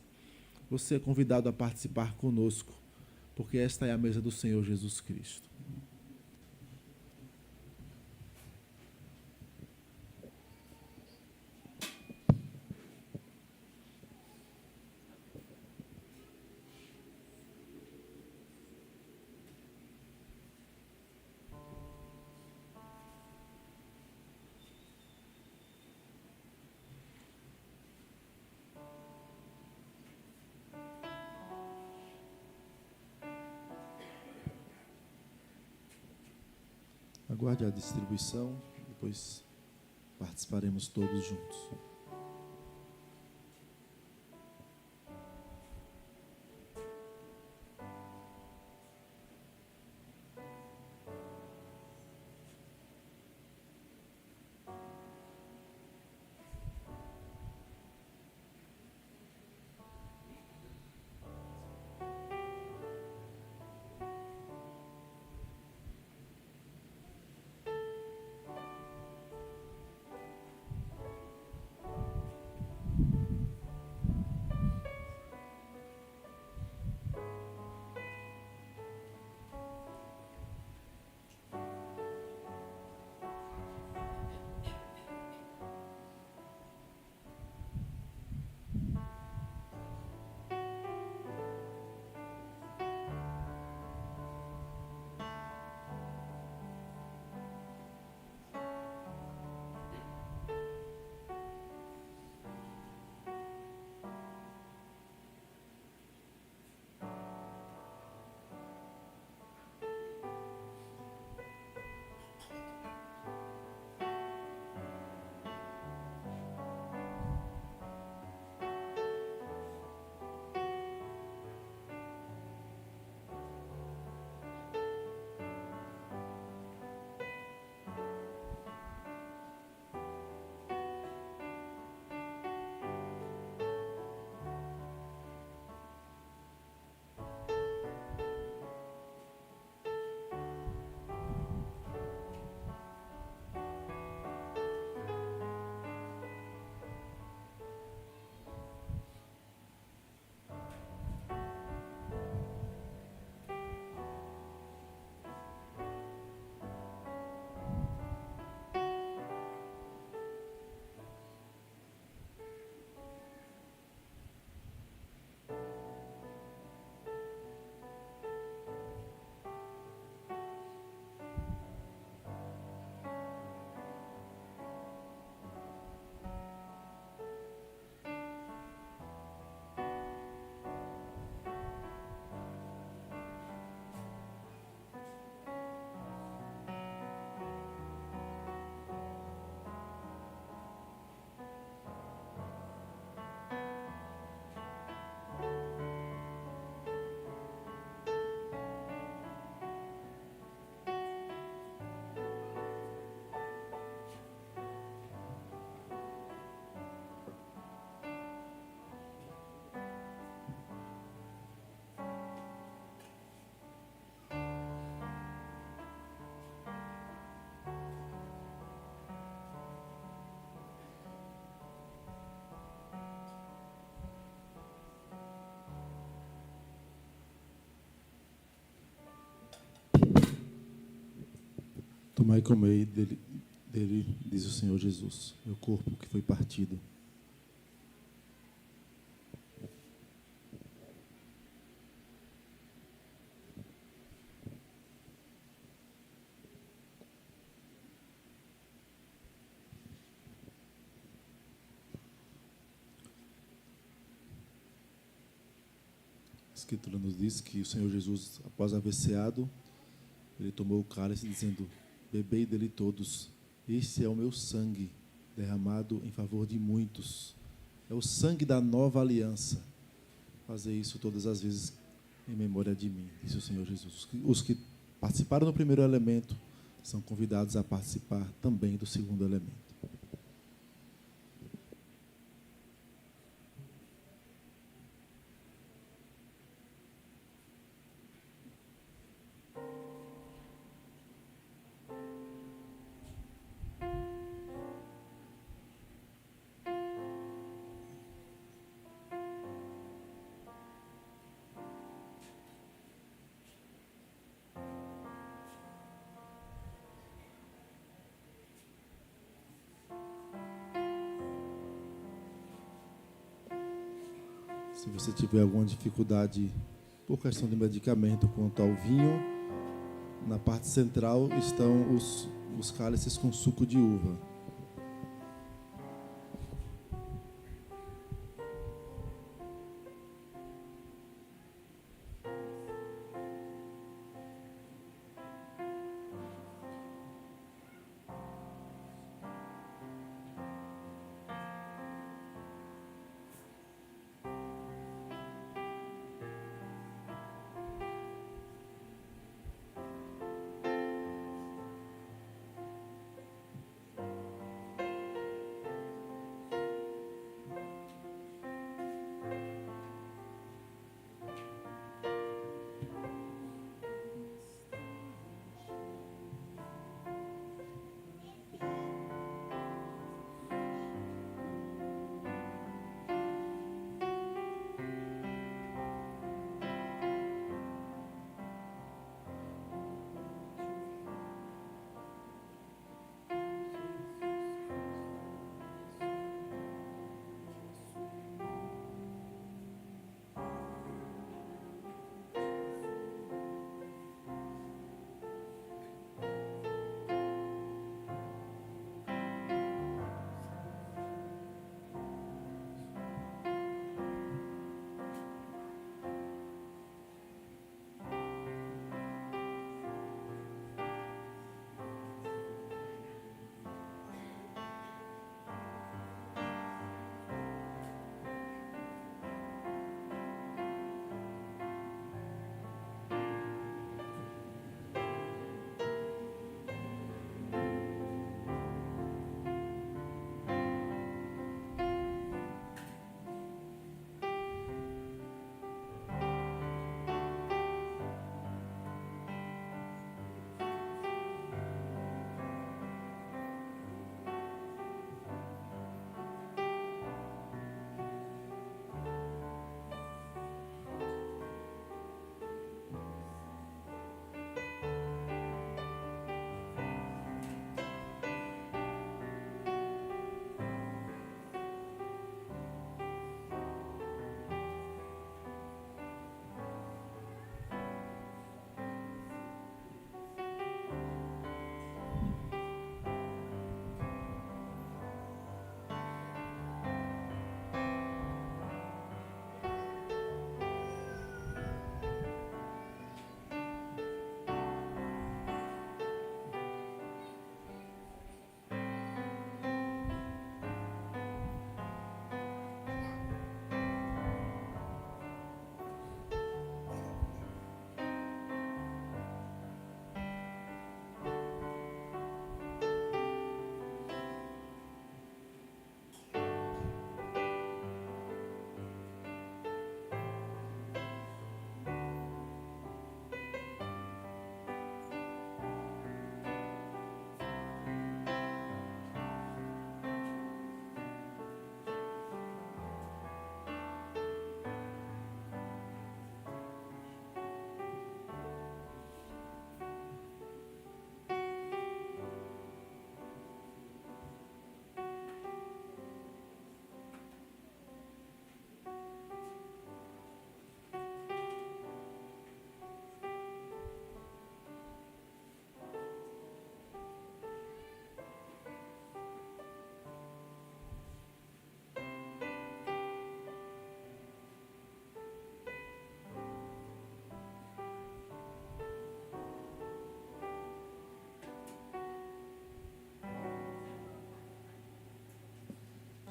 Você é convidado a participar conosco, porque esta é a mesa do Senhor Jesus Cristo. Aguarde a distribuição, depois participaremos todos juntos. Tomai e comei dele, diz o Senhor Jesus, meu corpo que foi partido. A Escritura nos diz que o Senhor Jesus, após haver ceado, ele tomou o cálice dizendo: bebei dele todos, Este é o meu sangue, derramado em favor de muitos. É o sangue da nova aliança. Fazer isso todas as vezes em memória de mim, disse o Senhor Jesus. Os que participaram do primeiro elemento são convidados a participar também do segundo elemento. Se você tiver alguma dificuldade por questão de medicamento quanto ao vinho, na parte central estão os cálices com suco de uva.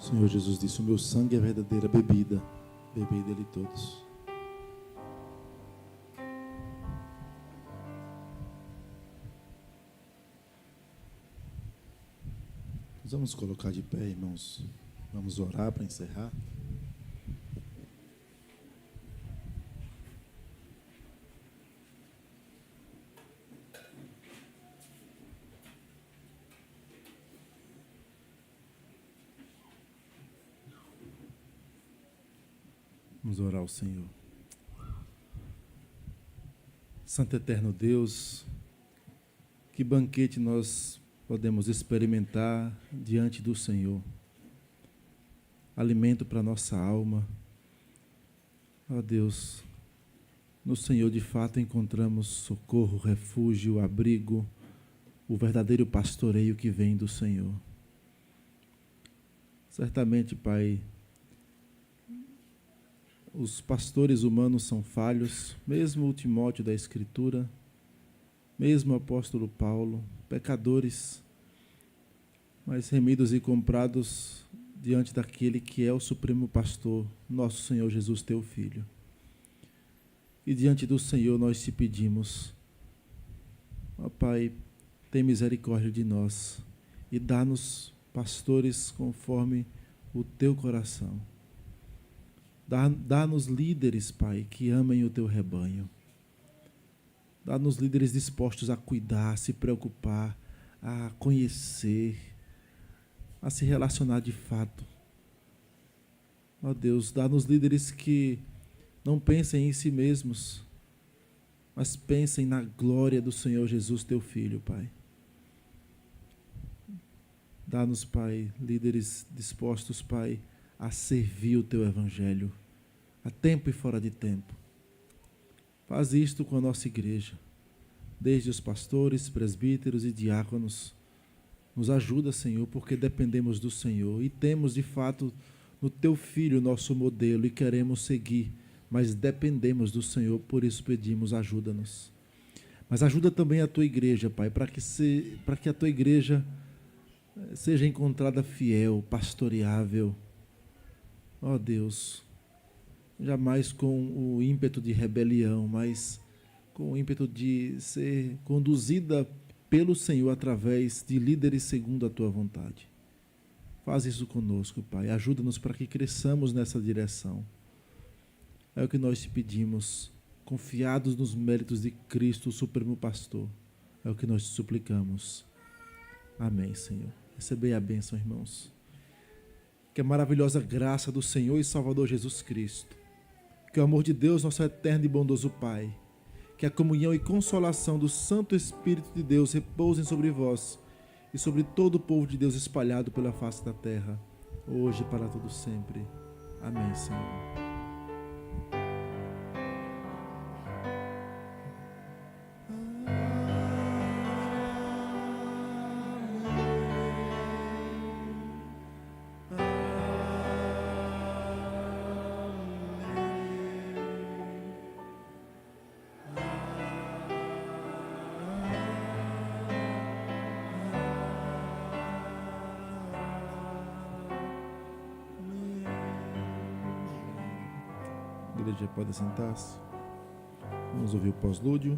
O Senhor Jesus disse: o meu sangue é a verdadeira bebida, bebei dele todos. Nós vamos colocar de pé, irmãos. Vamos orar para encerrar. Vamos orar ao Senhor. Santo Eterno Deus, que banquete nós podemos experimentar diante do Senhor. Alimento para nossa alma. Ó Deus, no Senhor de fato encontramos socorro, refúgio, abrigo, o verdadeiro pastoreio que vem do Senhor. Certamente, Pai, os pastores humanos são falhos, mesmo o Timóteo da Escritura, mesmo o apóstolo Paulo, pecadores, mas remidos e comprados diante daquele que é o supremo pastor, nosso Senhor Jesus, teu Filho. E diante do Senhor nós te pedimos, ó Pai, tem misericórdia de nós e dá-nos pastores conforme o teu coração. Dá-nos líderes, Pai, que amem o teu rebanho. Dá-nos líderes dispostos a cuidar, a se preocupar, a conhecer, a se relacionar de fato. Ó Deus, dá-nos líderes que não pensem em si mesmos, mas pensem na glória do Senhor Jesus, teu Filho, Pai. Dá-nos, Pai, líderes dispostos, Pai, a servir o teu evangelho, a tempo e fora de tempo. Faz isto com a nossa igreja, desde os pastores, presbíteros e diáconos. Nos ajuda, Senhor, porque dependemos do Senhor e temos, de fato, no teu Filho nosso modelo e queremos seguir, mas dependemos do Senhor, por isso pedimos, ajuda-nos. Mas ajuda também a tua igreja, Pai, para que a tua igreja seja encontrada fiel, pastoreável. Ó Deus, jamais com o ímpeto de rebelião, mas com o ímpeto de ser conduzida pelo Senhor através de líderes segundo a tua vontade. Faz isso conosco, Pai. Ajuda-nos para que cresçamos nessa direção. É o que nós te pedimos, confiados nos méritos de Cristo, o Supremo Pastor. É o que nós te suplicamos. Amém, Senhor. Recebei a bênção, irmãos. Que a maravilhosa graça do Senhor e Salvador Jesus Cristo, que o amor de Deus, nosso eterno e bondoso Pai, que a comunhão e consolação do Santo Espírito de Deus repousem sobre vós e sobre todo o povo de Deus espalhado pela face da terra, hoje e para todo sempre. Amém, Senhor. A igreja pode sentar-se. Vamos ouvir o pós-lúdio.